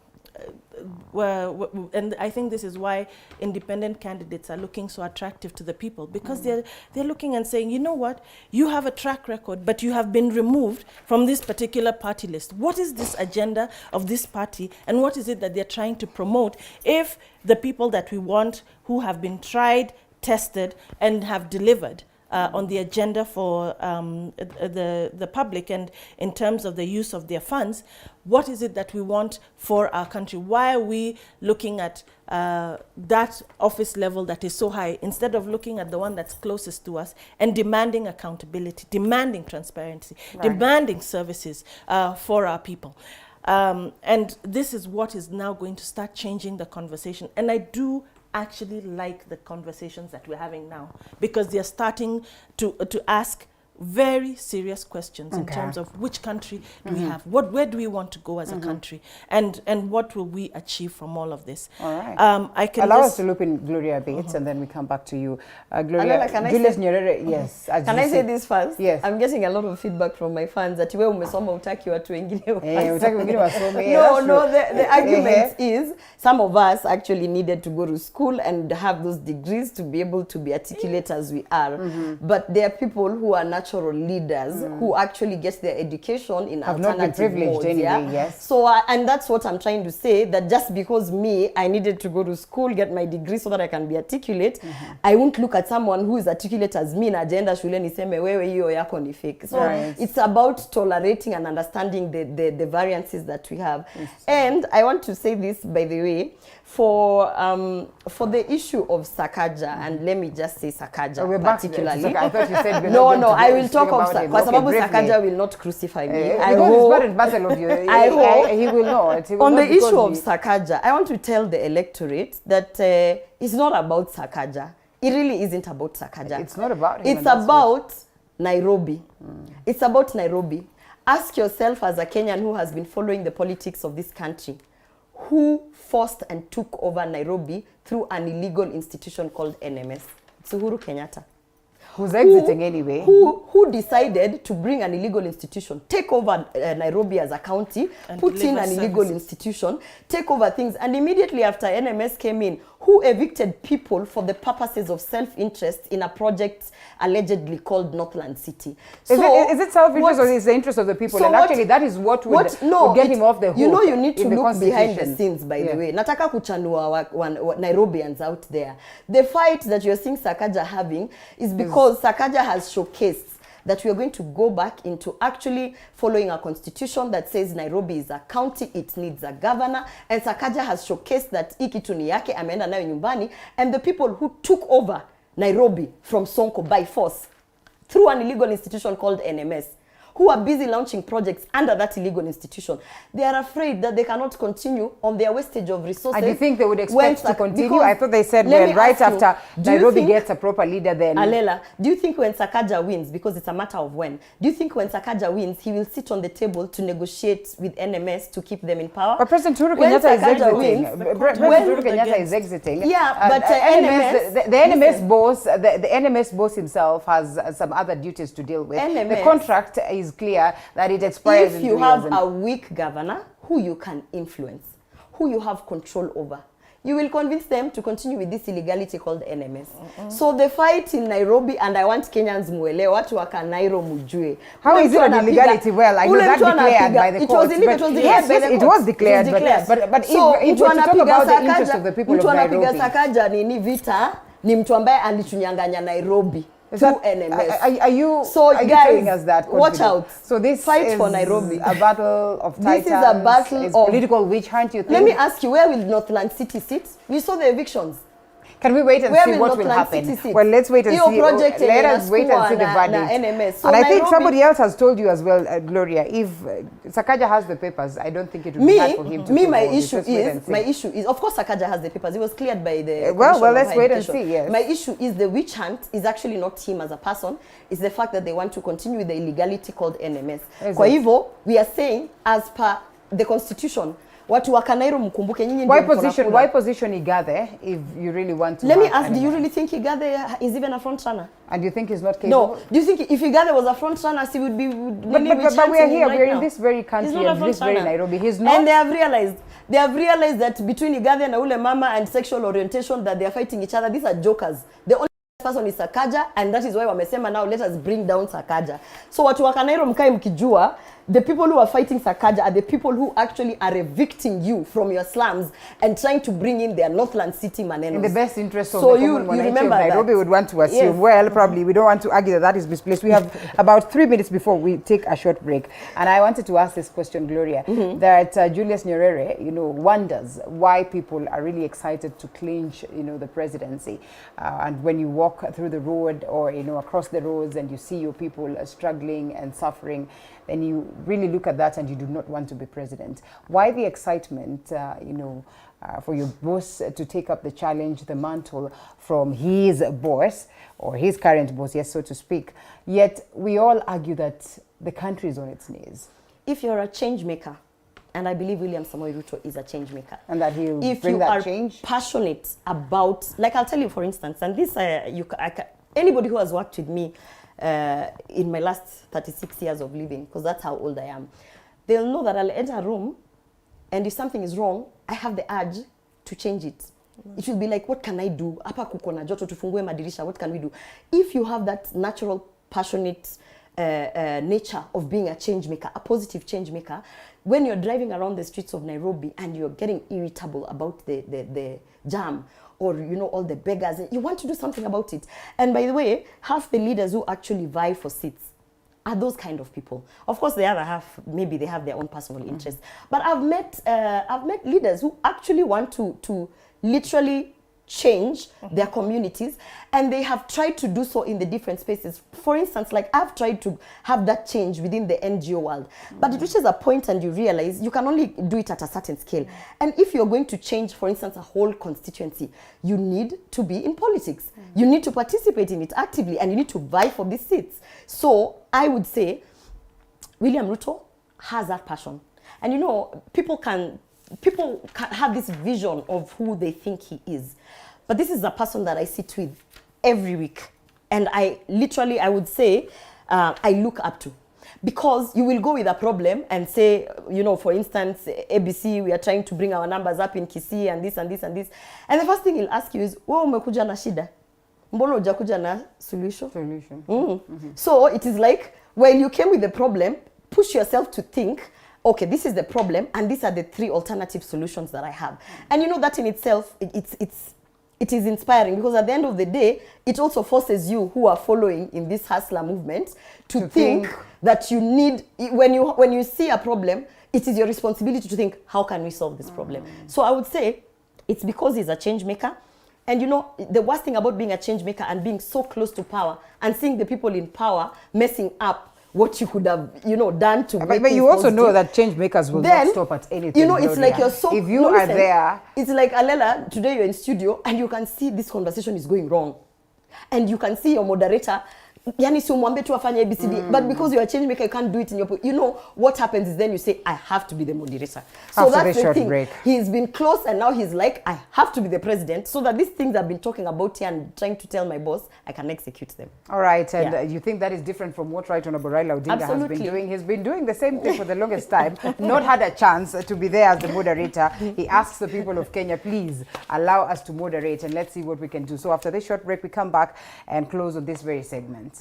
I think this is why independent candidates are looking so attractive to the people, because they're looking and saying, you know what, you have a track record, but you have been removed from this particular party list. What is this agenda of this party, and what is it that they're trying to promote if the people that we want, who have been tried, tested, and have delivered on the agenda for the public, and in terms of the use of their funds, what is it that we want for our country? Why are we looking at that office level that is so high, instead of looking at the one that's closest to us and demanding accountability, demanding transparency, demanding services for our people? And this is what is now going to start changing the conversation. And I do actually like the conversations that we're having now, because they're starting to ask very serious questions in terms of which country do we have, where do we want to go as a country, and what will we achieve from all of this. All right. I can allow us to loop in Gloria a bit, and then we come back to you. Gloria, Julius Nyerere, yes. Can I say this first? Yes. I'm getting a lot of feedback from my fans that we umesoma utaki watu wengine wasome. No, the argument is some of us actually needed to go to school and have those degrees to be able to be articulate as we are. But there are people who are natural leaders who actually get their education in have not been privileged anyway, yes. So, and that's what I'm trying to say, that just because I needed to go to school, get my degree so that I can be articulate, I won't look at someone who is articulate as me na agenda shule niseme wewe hiyo yako ni fake. So it's about tolerating and understanding the variances that we have. Yes. And I want to say this, by the way, for the issue of Sakaja, and let me just say Sakaja particularly. I thought you said no, I will talk of Sakaja. Sakaja will not crucify me. I hope he will not. On the issue of Sakaja, I want to tell the electorate that it's not about Sakaja. It really isn't about Sakaja. It's not about him. It's about Nairobi. It's about Nairobi. Ask yourself, as a Kenyan who has been following the politics of this country, who forced and took over Nairobi through an illegal institution called NMS? It's Uhuru Kenyatta. Who's exiting anyway. Who decided to bring an illegal institution, take over Nairobi as a county, and put in an illegal institution, take over things, and immediately after NMS came in, who evicted people for the purposes of self-interest in a project allegedly called Northland City. So is it self-interest or is the interest of the people? So and actually that is what would get him off the hook. You know, you need to look behind the scenes, by the way. Nataka kuchanua Nairobians out there. The fight that you're seeing Sakaja having is because Sakaja has showcased that we are going to go back into actually following a constitution that says Nairobi is a county, it needs a governor, and Sakaja has showcased that hii kitu ni yake, ameenda nayo nyumbani, and the people who took over Nairobi from Sonko by force through an illegal institution called NMS, who are busy launching projects under that illegal institution. They are afraid that they cannot continue on their wastage of resources. And do you think they would expect to continue? I thought they said, well, right after Nairobi gets a proper leader then... Alela, do you think when Sakaja wins, because it's a matter of when, do you think when Sakaja wins, he will sit on the table to negotiate with NMS to keep them in power? But President Uhuru Kenyatta is exiting. President Uhuru Kenyatta is exiting. Yeah, but NMS... The NMS boss, the NMS boss himself has some other duties to deal with. NMS, the contract is clear that it expires. If you have a weak governor who you can influence, who you have control over, you will convince them to continue with this illegality called NMS. So the fight in Nairobi, and I want Kenyans muelewe, watu waka Nairo mujue. How is it an illegality? Well, I know that declared by the courts. It was declared yes, by the courts. It was declared. But so if we talk about the interest of the people of Nairobi. Mtu anapiga Sakaja ni vita, ni mtu ambaye alitunyanganya Nairobi. Through NMS. Are you telling us that? Watch out. So this fight is for Nairobi. A battle of titans. This is a battle of political witch hunt, you think? Let me ask you, where will Northland City sit? We saw the evictions. Can we wait and see what will happen? Well, let's wait and see. Let us wait and see the verdict. So and I think somebody else has told you as well, Gloria, if Sakaja has the papers, I don't think it would be hard for him to my issue is, of course Sakaja has the papers. It was cleared by the well, let's wait and see, yes. My issue is the witch hunt is actually not him as a person. It's the fact that they want to continue with the illegality called NMS. Kwa hivyo, we are saying, as per the constitution, watu wa Kanairo mkumbuke nyinyi ndio why position Igathe if you really want to? Let me ask, do you really think Igathe is even a front runner? And you think he's not capable? No. Do you think if Igathe was a front runner, he would be but we are here, we're in this very country and this very Nairobi. He's not. And they have realized that between Igathe and ule mama and sexual orientation that they are fighting each other. These are jokers. The only person is Sakaja, and that is why wamesema now let us bring down Sakaja. So watu wa Kanairo mkae mkijua, the people who are fighting Sakaja are the people who actually are evicting you from your slums and trying to bring in their Northland City manenos. In the best interest of the common humanity of Nairobi, would want to assume. Yes. Well, probably we don't want to argue that is misplaced. We have about 3 minutes before we take a short break. And I wanted to ask this question, Gloria, that Julius Nyerere, wonders why people are really excited to clinch, the presidency. And when you walk through the road or, across the roads and you see your people struggling and suffering, then you really look at that and you do not want to be president. Why the excitement, for your boss to take up the challenge, the mantle from his boss, or his current boss, yes, so to speak. Yet we all argue that the country is on its knees. If you're a change maker, and I believe William Samoei Ruto is a change maker. And that he'll bring that change? If you are passionate about, like I'll tell you for instance, and this, anybody who has worked with me in my last 36 years of living, because that's how old I am, they'll know that I'll enter a room, and if something is wrong, I have the urge to change it. It will be like, what can I do? Hapa kuko na joto, tufungue madirisha, what can we do? If you have that natural, passionate nature of being a change maker, a positive change maker, when you're driving around the streets of Nairobi and you're getting irritable about the jam, or all the beggars, you want to do something about it. And by the way, half the leaders who actually vie for seats are those kind of people. Of course, the other half, maybe they have their own personal interests. But I've met leaders who actually want to literally change their communities, and they have tried to do so in the different spaces. For instance, like I've tried to have that change within the NGO world, but it reaches a point and you realize you can only do it at a certain scale. And if you're going to change, for instance, a whole constituency, you need to be in politics. You need to participate in it actively, and you need to vie for these seats. So I would say William Ruto has that passion. And people can have this vision of who they think he is. But this is a person that I sit with every week. And I would say, I look up to. Because you will go with a problem and say, for instance, ABC, we are trying to bring our numbers up in Kisii and this and this and this. And the first thing he'll ask you is, wewe umekuja na shida? Mbona hujakuja na solution? So it is like, when you came with the problem, push yourself to think, okay, this is the problem, and these are the 3 alternative solutions that I have. And that in itself, it's it is inspiring, because at the end of the day, it also forces you who are following in this hustler movement to think that you need, when you see a problem, it is your responsibility to think, how can we solve this problem? So I would say it's because he's a change maker. And you know, the worst thing about being a change maker and being so close to power and seeing the people in power messing up what you could have, you know, done to make but you also positive. know that change makers will not stop at anything. You know, it's like you're so... If you are there... It's like, Alela, today you're in studio and you can see this conversation is going wrong. And you can see your moderator, yani si umwambie tu afanye ABCD, but because you're a change maker, you can't do it in your... You know, what happens is then you say, I have to be the moderator. So that's the thing. Break. He's been close and now he's like, I have to be the president, so that these things I've been talking about here and trying to tell my boss, I can execute them. All right, and you think that is different from what Right Honorable Raila Odinga has been doing? He's been doing the same thing for the longest time, not had a chance to be there as the moderator. He asks the people of Kenya, please allow us to moderate, and let's see what we can do. So after this short break, we come back and close on this very segment.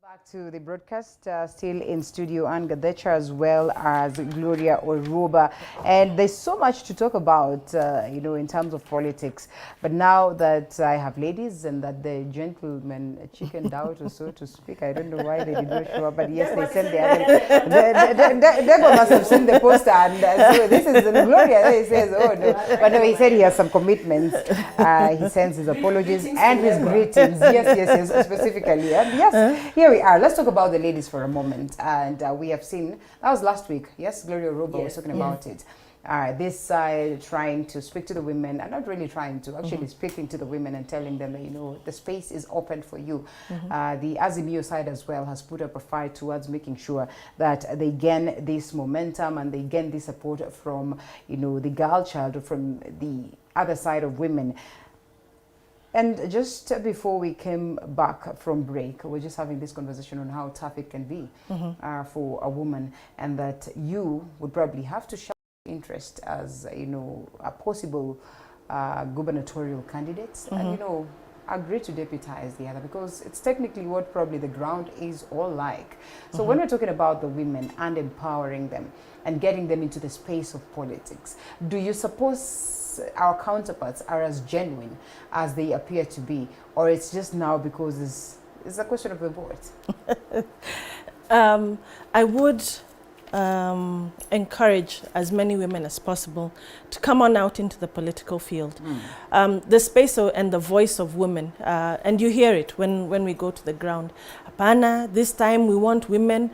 Back to the broadcast, still in studio, and Gathecha as well as Gloria Orwoba. And there's so much to talk about, you know, in terms of politics. But now that I have ladies and that the gentlemen chickened out or so to speak, I don't know why they did not show up, but yes, they sent Debo must have seen the poster, and so this is Gloria. He says, oh no. But no, he said he has some commitments. He sends his apologies and his greetings. Yes, specifically. And yes, here we are. Let's talk about the ladies for a moment. And we have seen, that was last week. Yes, Gloria Orwoba was talking about it. This side trying to speak to the women, and not really trying to, actually speaking to the women and telling them that, you know, the space is open for you. The Azimio side as well has put up a fight towards making sure that they gain this momentum and they gain this support from, you know, the girl child, or from the other side of women. And just before we came back from break, we're just having this conversation on how tough it can be for a woman, and that you would probably have to show interest as, you know, a possible gubernatorial candidate, and, you know, agree to deputize the other, because it's technically what probably the ground is all like. So when we're talking about the women and empowering them and getting them into the space of politics, do you suppose our counterparts are as genuine as they appear to be, or it's just now because it's a question of the board? I would encourage as many women as possible to come on out into the political field. The space and the voice of women, and you hear it when we go to the ground. Hapana, this time we want women.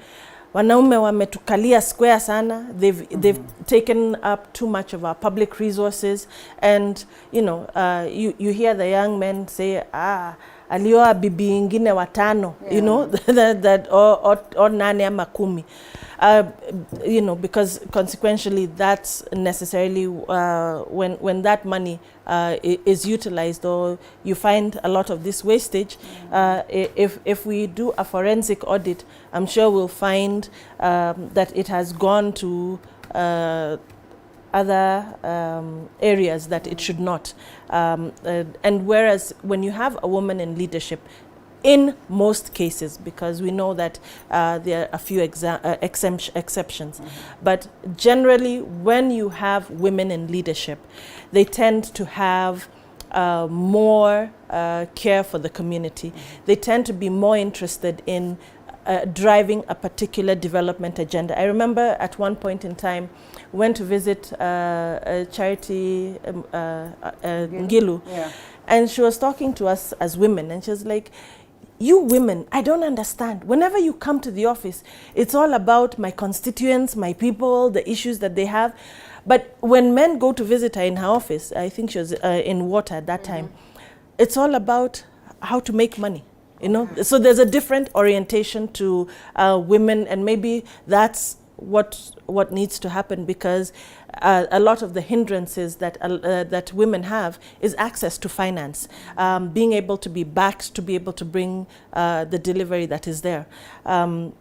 Wanaume wametukalia square sana. They've taken up too much of our public resources, and you know, you hear the young men say, alioa bibi ingine watano, you know, or nane ama kumi. You know, because consequentially that's necessarily when that money is utilized, or you find a lot of this wastage. If we do a forensic audit, I'm sure we'll find that it has gone to other areas that it should not. And whereas when you have a woman in leadership, in most cases, because we know that there are a few exceptions, but generally when you have women in leadership, they tend to have more care for the community. They tend to be more interested in driving a particular development agenda. I remember at one point in time, went to visit a charity, Ngilu, and she was talking to us as women, and she was like, you women, I don't understand. Whenever you come to the office, it's all about my constituents, my people, the issues that they have. But when men go to visit her in her office, I think she was in water at that time, it's all about how to make money. You know, so there's a different orientation to women, and maybe that's what needs to happen, because a lot of the hindrances that that women have is access to finance, being able to be backed to be able to bring the delivery that is there. And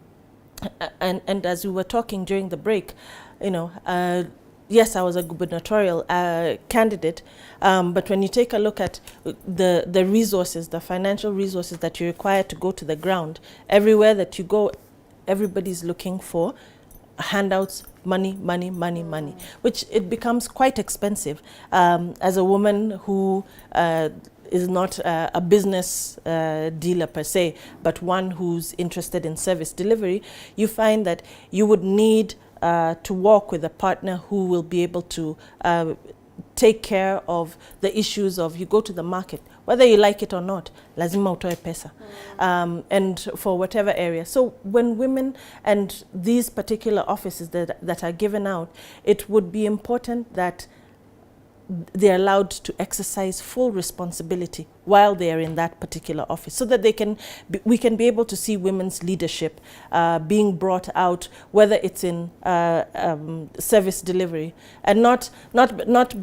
as we were talking during the break, you know, yes, I was a gubernatorial candidate, but when you take a look at the resources, the financial resources that you require to go to the ground, everywhere that you go, everybody's looking for handouts, money, which it becomes quite expensive. As a woman who is not a business dealer per se, but one who's interested in service delivery, you find that you would need to work with a partner who will be able to take care of the issues of, you go to the market, whether you like it or not, lazima utoe pesa, and for whatever area. So when women and these particular offices that are given out, it would be important that they're allowed to exercise full responsibility while they are in that particular office, so that we can be able to see women's leadership being brought out, whether it's in service delivery, and not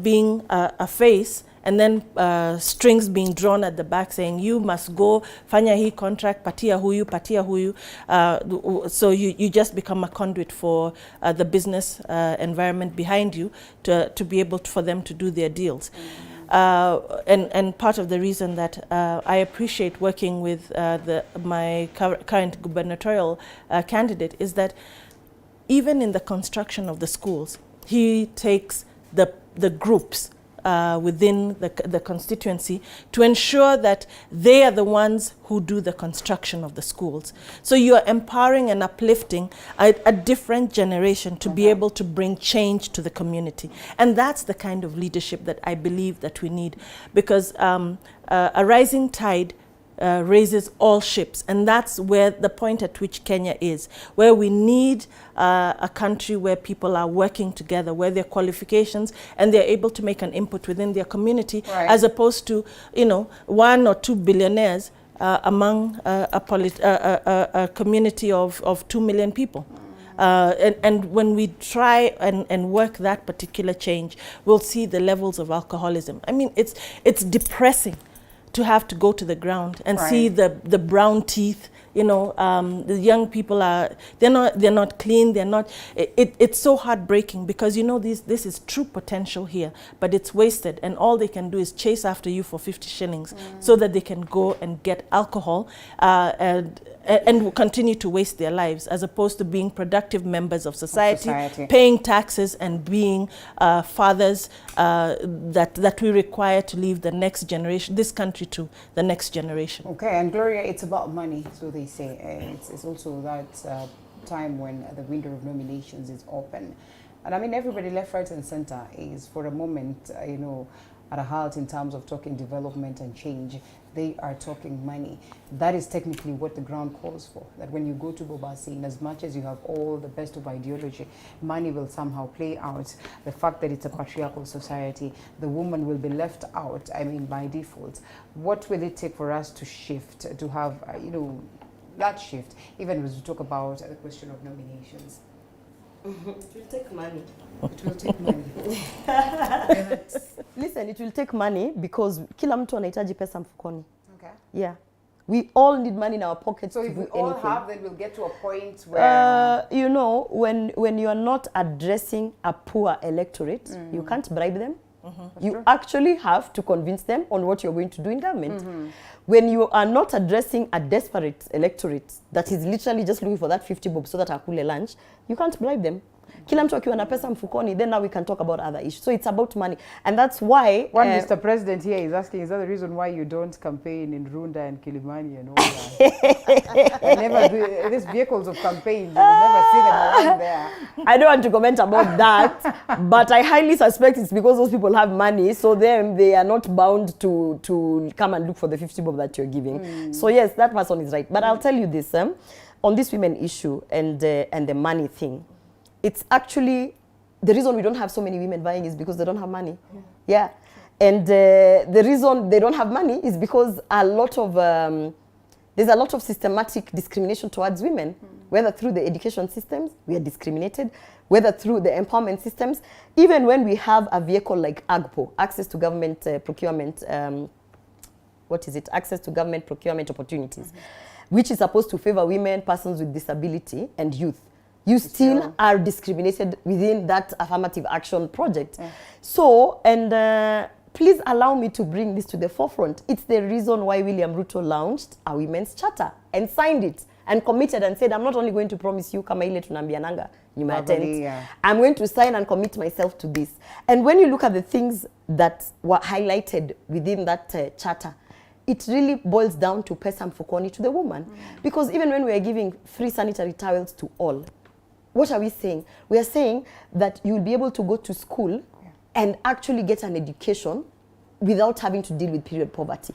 being a face and then strings being drawn at the back saying, you must go, fanya hii contract, patia huyu. So you just become a conduit for the business environment behind you to be able for them to do their deals. And part of the reason that I appreciate working with my current gubernatorial candidate is that even in the construction of the schools, he takes the groups within the constituency to ensure that they are the ones who do the construction of the schools. So you are empowering and uplifting a different generation to be able to bring change to the community. And that's the kind of leadership that I believe that we need, because a rising tide raises all ships, and that's where the point at which Kenya is, where we need a country where people are working together, where their qualifications and they're able to make an input within their community, as opposed to, you know, 1 or 2 billionaires among a community of 2 million people. And when we try and work that particular change, we'll see the levels of alcoholism. I mean, it's depressing to have to go to the ground and see the brown teeth. You know, the young people they're not clean. They're not. It's so heartbreaking, because you know this is true potential here, but it's wasted, and all they can do is chase after you for 50 shillings, so that they can go and get alcohol and continue to waste their lives, as opposed to being productive members of society. Paying taxes and being fathers that we require to leave the next generation, this country, to the next generation. Okay, and Gloria, it's about money, so they say. It's also that time when the window of nominations is open. And I mean, everybody left, right and center is for a moment, you know, at a halt in terms of talking development and change. they are talking money. That is technically what the ground calls for. That when you go to Bobasi, in as much as you have all the best of ideology, money will somehow play out. The fact that it's a patriarchal society, the woman will be left out, I mean, by default. What will it take for us to shift, to have, you know, that shift, even as we talk about the question of nominations? It will take money. It will take money. Listen, it will take money because kila mtu anahitaji pesa mfukoni. Okay. Yeah. We all need money in our pockets So to if do we all anything. have, then we'll get to a point where... You know, when you are not addressing a poor electorate, you can't bribe them. You actually have to convince them on what you're going to do in government. When you are not addressing a desperate electorate that is literally just looking for that 50 bob so that akule lunch, you can't bribe them. Kila mtu akiwa na pesa mfukoni, then now we can talk about other issues. So it's about money. And that's why... One Mr. President here is asking, is that the reason why you don't campaign in Runda and Kilimani and all that? I never do, these vehicles of campaign, you will never see them around there. I don't want to comment about that, but I highly suspect it's because those people have money, so then they are not bound to come and look for the 50 bob that you're giving. So yes, that person is right. But I'll tell you this, on this women issue and the money thing, it's actually, the reason we don't have so many women vying is because they don't have money. Yeah. And the reason they don't have money is because a lot of, there's a lot of systematic discrimination towards women, whether through the education systems, we are discriminated, whether through the empowerment systems. Even when we have a vehicle like AGPO, access to government procurement, access to government procurement opportunities, which is supposed to favor women, persons with disability, and youth. You still are discriminated within that affirmative action project. So, and please allow me to bring this to the forefront. It's the reason why William Ruto launched a women's charter and signed it and committed and said, I'm not only going to promise you kama ile tunambiananga nyuma ya tent, I'm going to sign and commit myself to this. And when you look at the things that were highlighted within that charter, it really boils down to pesa mfukoni to the woman. Because even when we are giving free sanitary towels to all, what are we saying? We are saying that you will be able to go to school and actually get an education without having to deal with period poverty.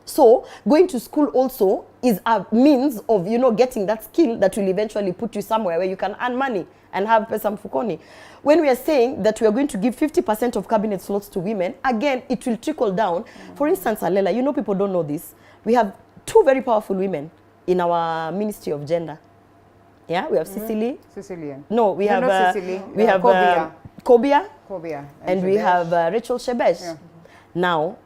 So going to school also is a means of, you know, getting that skill that will eventually put you somewhere where you can earn money and have pesa mfukoni. When we are saying that we are going to give 50% of cabinet slots to women, again, it will trickle down. For instance, Alela, you know, people don't know this. We have two very powerful women in our Ministry of Gender. Yeah, we have Cicely. Sicilian. No, we have not Sicily. we have Kobia. And we have Rachel Shebesh. Yeah. Now,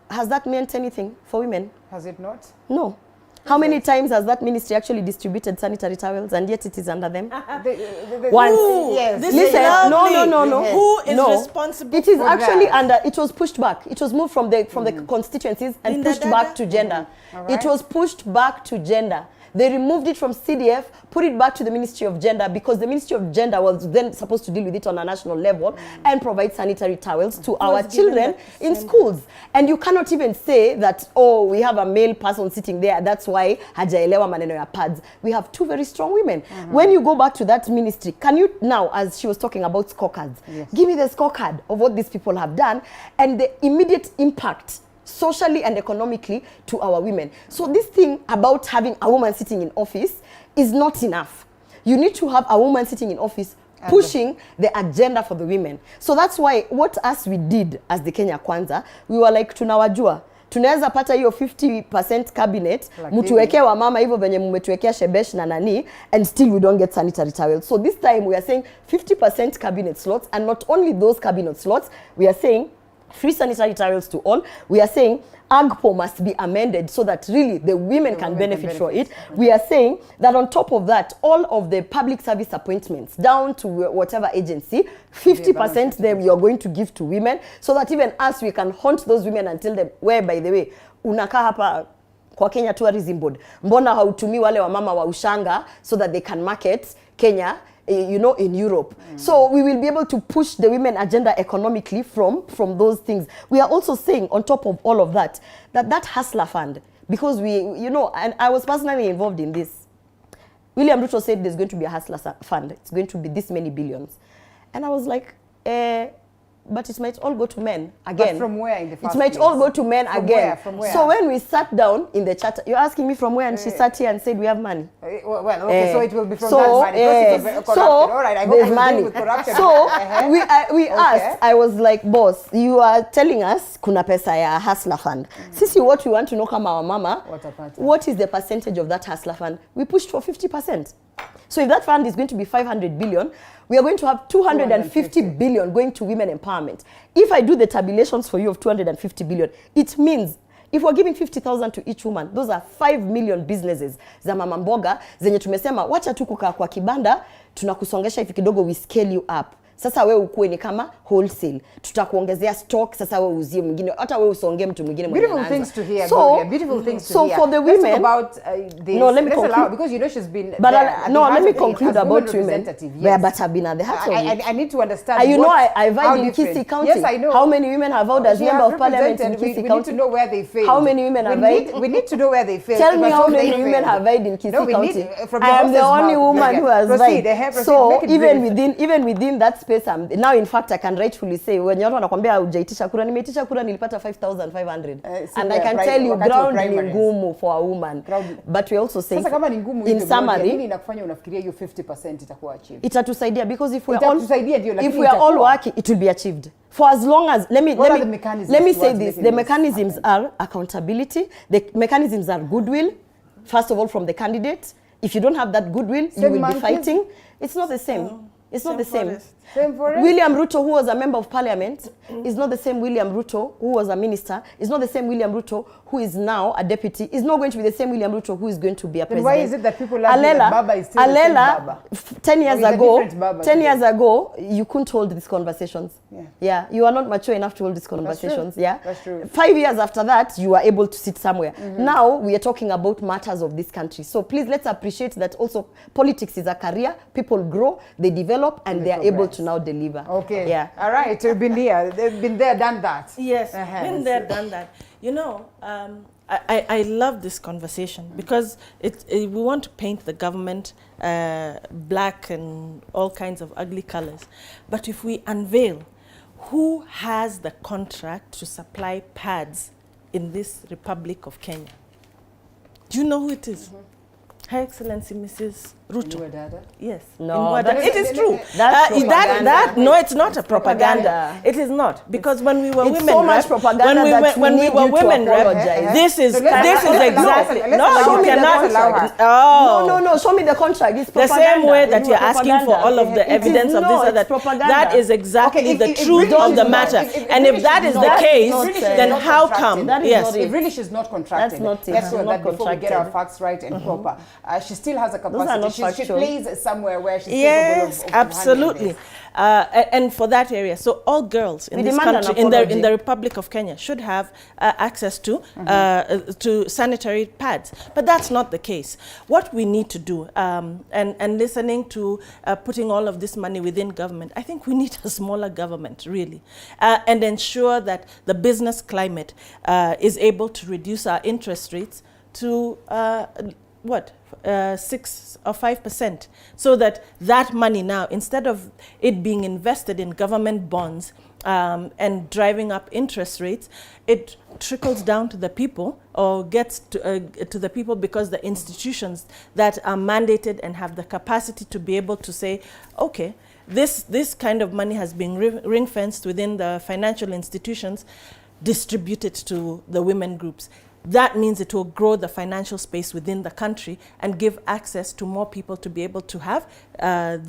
has that meant anything for women? Has it not? No. How many times has that ministry actually distributed sanitary towels and yet it is under them? Once. Yes. Listen, no. Who is responsible? It is actually under, it was pushed back. It was moved from the constituencies and pushed back to gender. Right. It was pushed back to gender. They removed it from CDF, put it back to the Ministry of Gender because the Ministry of Gender was then supposed to deal with it on a national level and provide sanitary towels to our children in schools. And you cannot even say that, oh, we have a male person sitting there, that's why hajaelewa maneno ya pads. We have two very strong women. When you go back to that ministry, can you now, as she was talking about scorecards, give me the scorecard of what these people have done and the immediate impact socially and economically to our women. So this thing about having a woman sitting in office is not enough. You need to have a woman sitting in office pushing the agenda for the women. So that's why what we did as the Kenya Kwanza, we were like tunawajua. Tunaweza pata hiyo 50% cabinet, mutuwekea wa mama hivyo venye mumetuwekea Shebesh na nani, and still we don't get sanitary towels. So this time we are saying 50% cabinet slots, and not only those cabinet slots, we are saying free sanitary towels to all. We are saying AGPO must be amended so that really the women can benefit from it. We are saying that on top of that, all of the public service appointments down to whatever agency, 50% them you're going to give to women so that even us, we can hunt those women and tell them, where by the way, unakaa hapa kwa Kenya Tourism Board, mbona hautumi wale wa mama wa ushanga so that they can market Kenya, you know, in Europe. So we will be able to push the women agenda economically from those things. We are also saying on top of all of that, that hustler fund, because we, you know, and I was personally involved in this. William Ruto said there's going to be a hustler fund. It's going to be this many billions. And I was like, but it might all go to men again. But from where in the first It might place? all go to men From again. where? From where? So when we sat down in the chat, you're asking me from where, and she sat here and said we have money. Well, okay, so it will be from So, that money. so All right, I hope there's we'll money. deal with corruption. So we asked, I was like, boss, you are telling us kuna pesa ya hustler fund. Sisi, what we want to know kama our mama, what is the percentage of that hustler fund? We pushed for 50%. So if that fund is going to be 500 billion, we are going to have 250 billion going to women empowerment. If I do the tabulations for you of 250 billion, it means if we're giving 50,000 to each woman, those are 5 million businesses za mama mboga zenye tumesema wacha tu kukaa kwa kibanda, tunakusongesha hivi kidogo, we scale you up. Sasa wewe ukue ni kama wholesale, tutakuongezea stock, sasa wewe uzie mwingine, hata wewe usonge mtu mwingine mwenye anaanza. Beautiful things to hear, Gloria. Beautiful things to hear. So for the women, let's talk about this. No, let me let's conclude. allow, because you know she's been But there at no, the heart let me of it conclude as about women women. representative, Where yes. but have been at the heart of it. I need to understand. You know, I how vowed in different. Kisii County. Yes, I know. How many women have vowed as She member has of parliament in represented. Kisii We County? need to know where they failed. How many women have vowed? We need to know where they failed. Tell me If at how all they many women failed. have vowed in Kisii No, we County. need, from I am the horse's only mouth. woman who has Proceed, vowed. proceed. So Make it even within that space, now in fact I can rightfully say, when watu wanakwambia hujaitisha kura, nimeitisha kura nilipata 5,500. And I can tell you ground ni ngumu for a woman. But we also say, sasa kama ni ngumu in summary, nini inakufanya unafikiria hiyo 50% itakuwa achieved? Itatusaidia because if we are all working, it will be achieved. For as long as let me say this, the mechanisms are accountability, the mechanisms are goodwill, first of all from the candidate. If you don't have that goodwill, you will be fighting. It's not the same. It's not the same. William Ruto, who was a member of parliament, is not the same William Ruto who was a minister. Is not the same William Ruto who is now a deputy. Is not going to be the same William Ruto who is going to be a president. Then why is it that people argue that Baba is still the same Baba? 10 years ago, Baba 10 years ago, you couldn't hold these conversations. Yeah, you are not mature enough to hold these conversations. That's true. 5 years after that, you are able to sit somewhere. Now we are talking about matters of this country. So please, let's appreciate that also politics is a career. People grow, they develop, and they are able to now deliver. Okay. Yeah. All right. So been here, they've been there, done that. Yes, been there, done that. You know, I love this conversation because we want to paint the government black and all kinds of ugly colors. But if we unveil who has the contract to supply pads in this Republic of Kenya, do you know who it is? Her Excellency Mrs. Ruto. Yes. No, it is true. That's no, it's not a propaganda. It is not, because when we were it's women so rep, much propaganda when we were women rep, this is exactly no, you cannot. No, show me the contract. It's the same way that you're asking for all of the evidence of this or that. That is exactly the truth of the matter. And if that is the case, then how come? Yes, if really she's not contracted, that's not it. Let's show that before we get our facts right and proper. She still has a capacity. She plays somewhere where she's capable of absolutely. And for that area, so all girls in this country, in the Republic of Kenya, should have access to sanitary pads. But that's not the case. What we need to do, and listening to putting all of this money within government, I think we need a smaller government, really, and ensure that the business climate is able to reduce our interest rates to 6 or 5%, so that money now, instead of it being invested in government bonds and driving up interest rates, it trickles down to the people, or gets to the people, because the institutions that are mandated and have the capacity to be able to say, okay, this kind of money has been ring-fenced within the financial institutions, distributed to the women groups. That means it will grow the financial space within the country and give access to more people to be able to have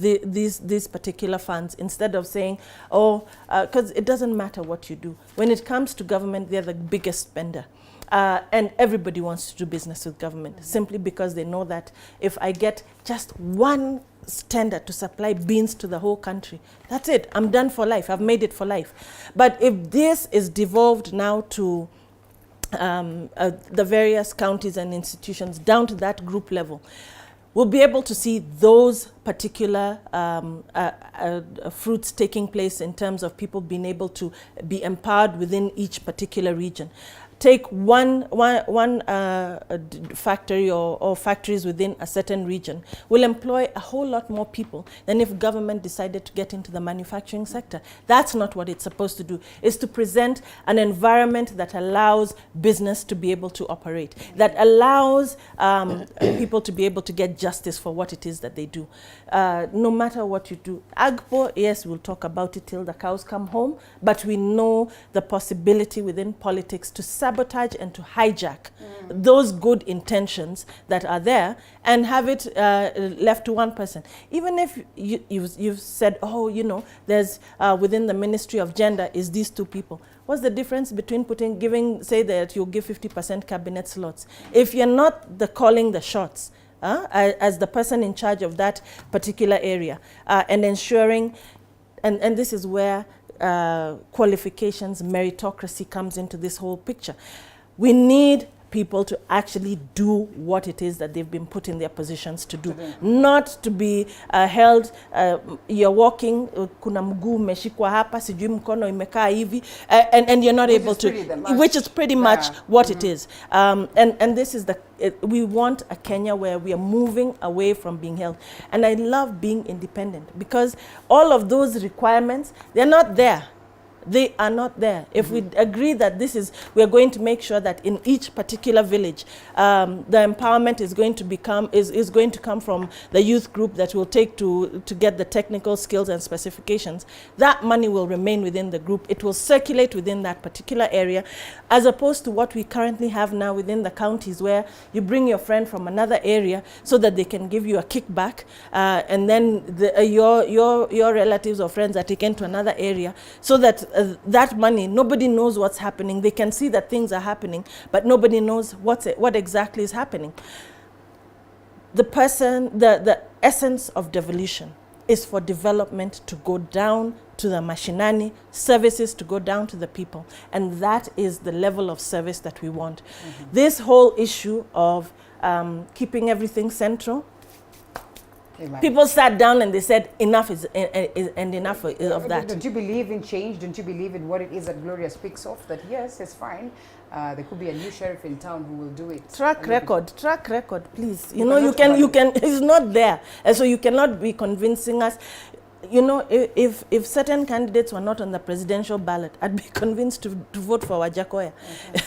these particular funds, instead of saying, because it doesn't matter what you do. When it comes to government, they're the biggest spender. And everybody wants to do business with government, simply because they know that if I get just one tender to supply beans to the whole country, that's it. I'm done for life. I've made it for life. But if this is devolved now to the various counties and institutions down to that group level, we'll be able to see those particular fruits taking place in terms of people being able to be empowered within each particular region. take one factory or factories within a certain region will employ a whole lot more people than if government decided to get into the manufacturing sector. That's not what it's supposed to do. It's to present an environment that allows business to be able to operate, that allows people to be able to get justice for what it is that they do. No matter what you do. AGPO, yes, we'll talk about it till the cows come home, but we know the possibility within politics to sabotage and to hijack those good intentions that are there and have it left to one person. Even if you've said, oh, you know, there's within the Ministry of Gender is these two people. What's the difference between say that you'll give 50% cabinet slots? If you're not calling the shots, as the person in charge of that particular area, and ensuring, and this is where qualifications, meritocracy comes into this whole picture. We need people to actually do what it is that they've been put in their positions to do, not to be held, you're walking, kuna mguu umeshikwa hapa, sijui mkono imekaa hivi, and you're not able to, which is pretty much what it is. And this is we want a Kenya where we are moving away from being held. And I love being independent because all of those requirements, they're not there. They are not there. If we agree that we are going to make sure that in each particular village, the empowerment is going to come from the youth group that will take to get the technical skills and specifications, that money will remain within the group. It will circulate within that particular area, as opposed to what we currently have now within the counties, where you bring your friend from another area so that they can give you a kickback, and then your relatives or friends are taken to another area, so that that money, nobody knows what's happening. They can see that things are happening, but nobody knows what exactly is happening. The essence of devolution is for development to go down to the mashinani, services to go down to the people. And that is the level of service that we want. This whole issue of keeping everything central, people sat down and they said enough is enough of that. Don't you believe in change? Don't you believe in what it is that Gloria speaks of? That yes, it's fine. There could be a new sheriff in town who will do it. Track record, please. You know, you can. It's not there, and so you cannot be convincing us. You know, if certain candidates were not on the presidential ballot, I'd be convinced to vote for Wajakoya.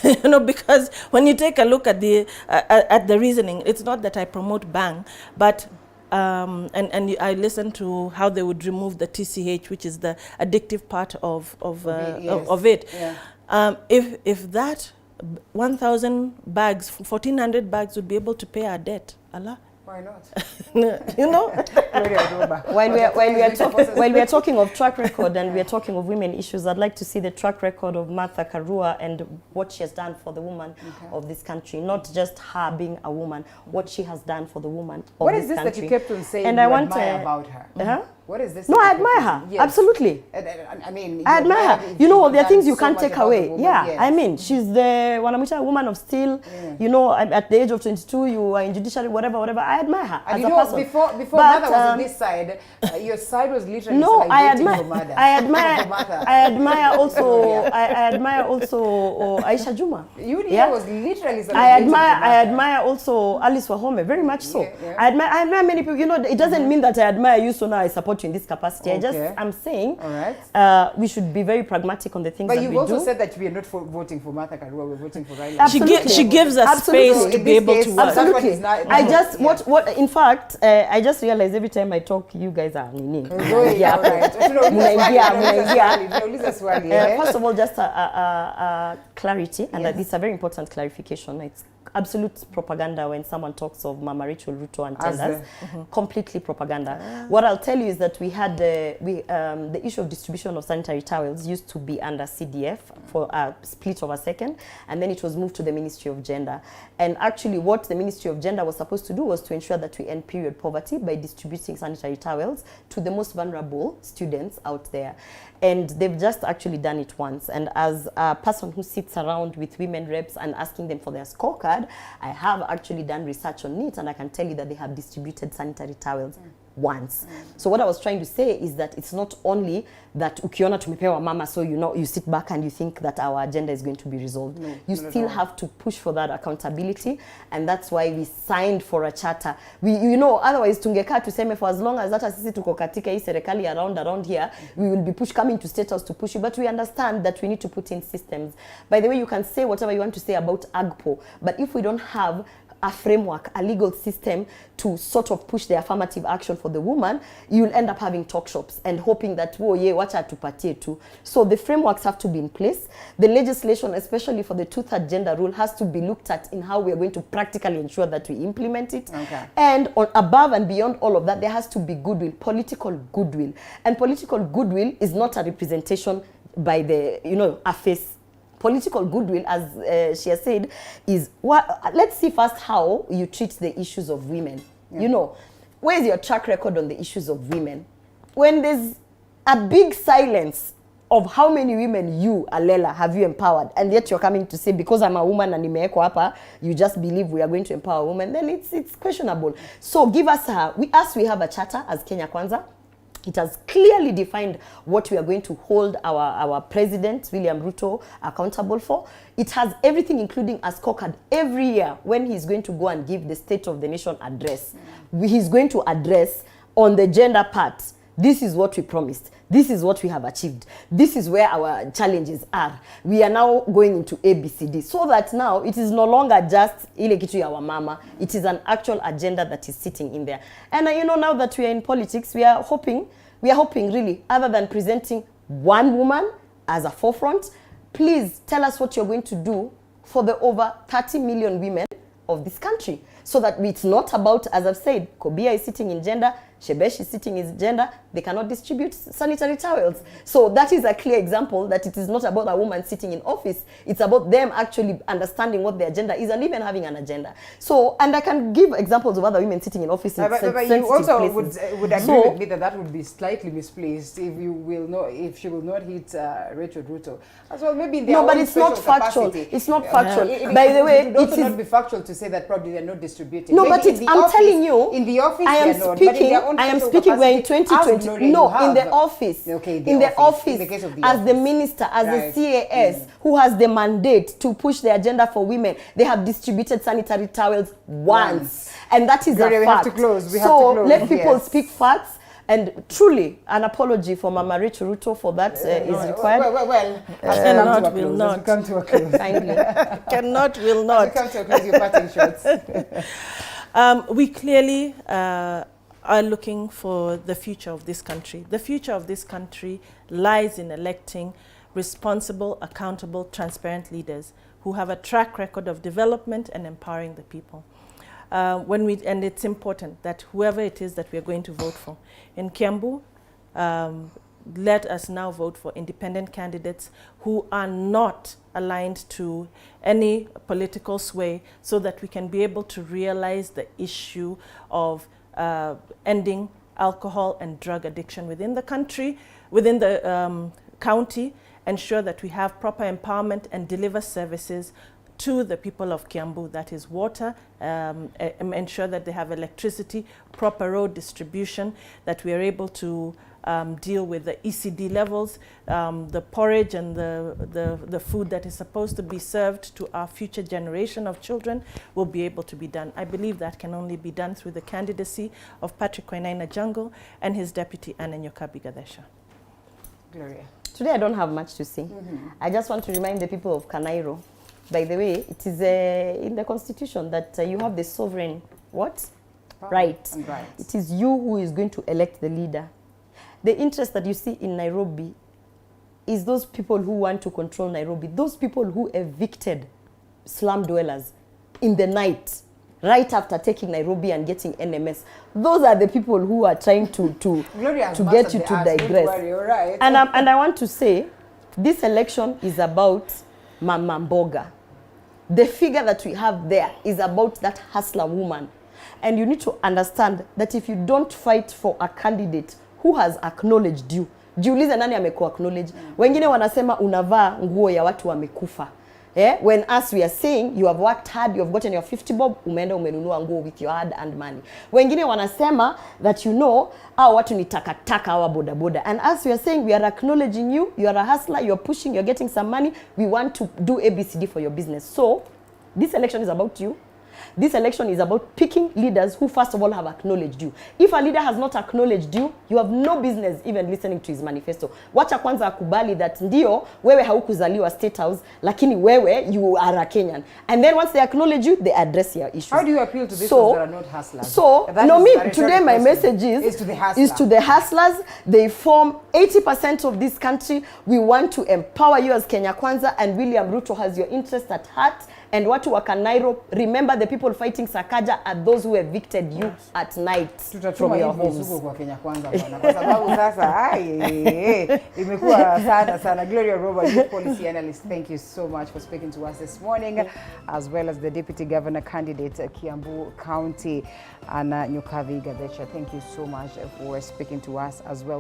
You know, because when you take a look at the reasoning, it's not that I promote bang, but and I listened to how they would remove the TCH, which is the addictive part of it. Yeah. If that 1,000 bags, 1,400 bags would be able to pay our debt, Allah. Why not? You know, while we are talking of track record and we are talking of women issues, I'd like to see the track record of Martha Karua and what she has done for the woman of this country. Not just her being a woman, what she has done for the woman of this country. What is this that you kept on saying and you admire about her? What is this? No, I admire her. Yes. Absolutely. I mean, I admire her. You know, there are things you can't take away. Yeah, yes. I mean, she's the woman of steel. Yeah. You know, at the age of 22, you are in judiciary, whatever. I admire her and as a person. Before Mother was on this side, your side was literally celebrating for Mother. I admire also Aisha Juma. UDA was literally celebrating. I admire also Alice Wahome, very much so. Yeah. I admire many people. You know, it doesn't mean that I admire you, so now I support you in this capacity. I'm saying we should be very pragmatic on the things that we do. But you've also said that we are not voting for Martha Karua, we're voting for Raila. She gives us space to be able to work. Absolutely. In fact, I just realize every time I talk, you guys are nini. First of all, just a clarity, and this is a very important clarification. It's absolute propaganda when someone talks of Mama Rachel Ruto and tenders. Completely propaganda. What I'll tell you is that we had the issue of distribution of sanitary towels used to be under CDF for a split of a second, and then it was moved to the Ministry of Gender. And actually what the Ministry of Gender was supposed to do was to ensure that we end period poverty by distributing sanitary towels to the most vulnerable students out there. And they've just actually done it once. And as a person who sits around with women reps and asking them for their scorecard, I have actually done research on it, and I can tell you that they have distributed sanitary towels once. So what I was trying to say is that it's not only that ukiona tumepewa mama, so you sit back and you think that our agenda is going to be resolved. No, you still have to push for that accountability, and that's why we signed for a charter. Otherwise tungekaa tuseme for as long as hata sisi tuko katika hii serikali around here, we will be coming to state house to push it, but we understand that we need to put in systems. By the way, you can say whatever you want to say about AGPO, but if we don't have a framework, a legal system to sort of push the affirmative action for the woman, you will end up having talk shops and hoping that, oh yeah, wacha tupatie tu. So the frameworks have to be in place. The legislation, especially for the 2/3 gender rule, has to be looked at in how we are going to practically ensure that we implement it. Okay. And above and beyond all of that, there has to be goodwill, political goodwill. And political goodwill is not a representation by a face. Political goodwill, as she has said, is let's see first how you treat the issues of women. Yeah. Where's your track record on the issues of women? When there's a big silence of how many women you, Alela, have you empowered, and yet you're coming to say, because I'm a woman and nimeeko hapa, you just believe we are going to empower women, then it's questionable. So give us we have a charter as Kenya Kwanza. It has clearly defined what we are going to hold our president, William Ruto, accountable for. It has everything, including a scorecard every year when he's going to go and give the State of the Nation address. He's going to address on the gender part. This is what we promised. This is what we have achieved. This is where our challenges are. We are now going into ABCD, so that now it is no longer just ile kitu ya wamama. It is an actual agenda that is sitting in there. And now that we are in politics, we are hoping really, other than presenting one woman as a forefront, please tell us what you're going to do for the over 30 million women of this country, so that it's not about, as I've said, Kobia is sitting in gender, Shebesh is sitting in gender, they cannot distribute sanitary towels. So that is a clear example that it is not about a woman sitting in office. It's about them actually understanding what their agenda is and even having an agenda. So, and I can give examples of other women sitting in office in but you also would agree with me that would be slightly misplaced if she will not hit Rachel Ruto. As well, maybe in their but it's not factual. Capacity. It's not factual. By the way, it would also not be factual to say that probably they're not distributing. No, but I'm telling you, in the office I am speaking. We're in 2020. No, in the office. Okay, in the office. In the case of the as office. the minister, as the CAS, who has the mandate to push the agenda for women, they have distributed sanitary towels once, and that is Gloria, a fact. We have to close. Let people speak facts. And truly, an apology for Mama Rachel Ruto for that is required. Cannot, will not. We come to a close. Kindly. Cannot, will not. We come to a close, your parting shots. We clearly are looking for the future of this country. The future of this country lies in electing responsible, accountable, transparent leaders who have a track record of development and empowering the people. And it's important that whoever it is that we are going to vote for. In Kiambu, let us now vote for independent candidates who are not aligned to any political sway, so that we can be able to realize the issue of ending alcohol and drug addiction within the country, within the county, ensure that we have proper empowerment and deliver services to the people of Kiambu, that is water, ensure that they have electricity, proper road distribution, that we are able to deal with the ECD levels, the porridge and the food that is supposed to be served to our future generation of children will be able to be done. I believe that can only be done through the candidacy of Patrick Wainaina Jungle and his deputy Anna Nyokabi Gathecha. Gloria. Today I don't have much to say. I just want to remind the people of Kanairo. By the way, it is in the constitution that you have the sovereign right. It is you who is going to elect the leader. The interest that you see in Nairobi is those people who want to control Nairobi, those people who evicted slum dwellers in the night, right after taking Nairobi and getting NMS. Those are the people who are trying to get you to digress. Worry, all right. And I want to say, this election is about Mama Mboga. The figure that we have there is about that hustler woman. And you need to understand that if you don't fight for a candidate who has acknowledged you, jiulize nani ameku acknowledge. Wengine wanasema unavaa nguo ya watu wamekufa. When us we are saying you have worked hard, you have gotten your 50 bob, umeenda umenunua nguo with your hard earned money. Wengine wanasema that watu ni takataka hawa boda boda. And as we are saying, we are acknowledging you, you are a hustler, you are pushing, you are getting some money, we want to do ABCD for your business. So, this election is about you. This election is about picking leaders who first of all have acknowledged you. If a leader has not acknowledged you, you have no business even listening to his manifesto. Wacha kwanza akubali that ndio wewe haukuzaliwa State House, lakini wewe you are a Kenyan. And then once they acknowledge you, they address your issues. How do you appeal to these ones that are not hustlers? So, today my message is to the hustlers. They form 80% of this country. We want to empower you as Kenya Kwanza, and William Ruto has your interest at heart. And watu wa Nairobi, remember the people fighting Sakaja are those who evicted you at night from your homes. Kwa Kenya Kwanza bwana. Kwa sababu sasa imekuwa sana. Gloria Orwoba, Youth Policy Analyst, thank you so much for speaking to us this morning, as well as the Deputy Governor candidate Kiambu County, Nyokabi Gathecha. Thank you so much for speaking to us as well.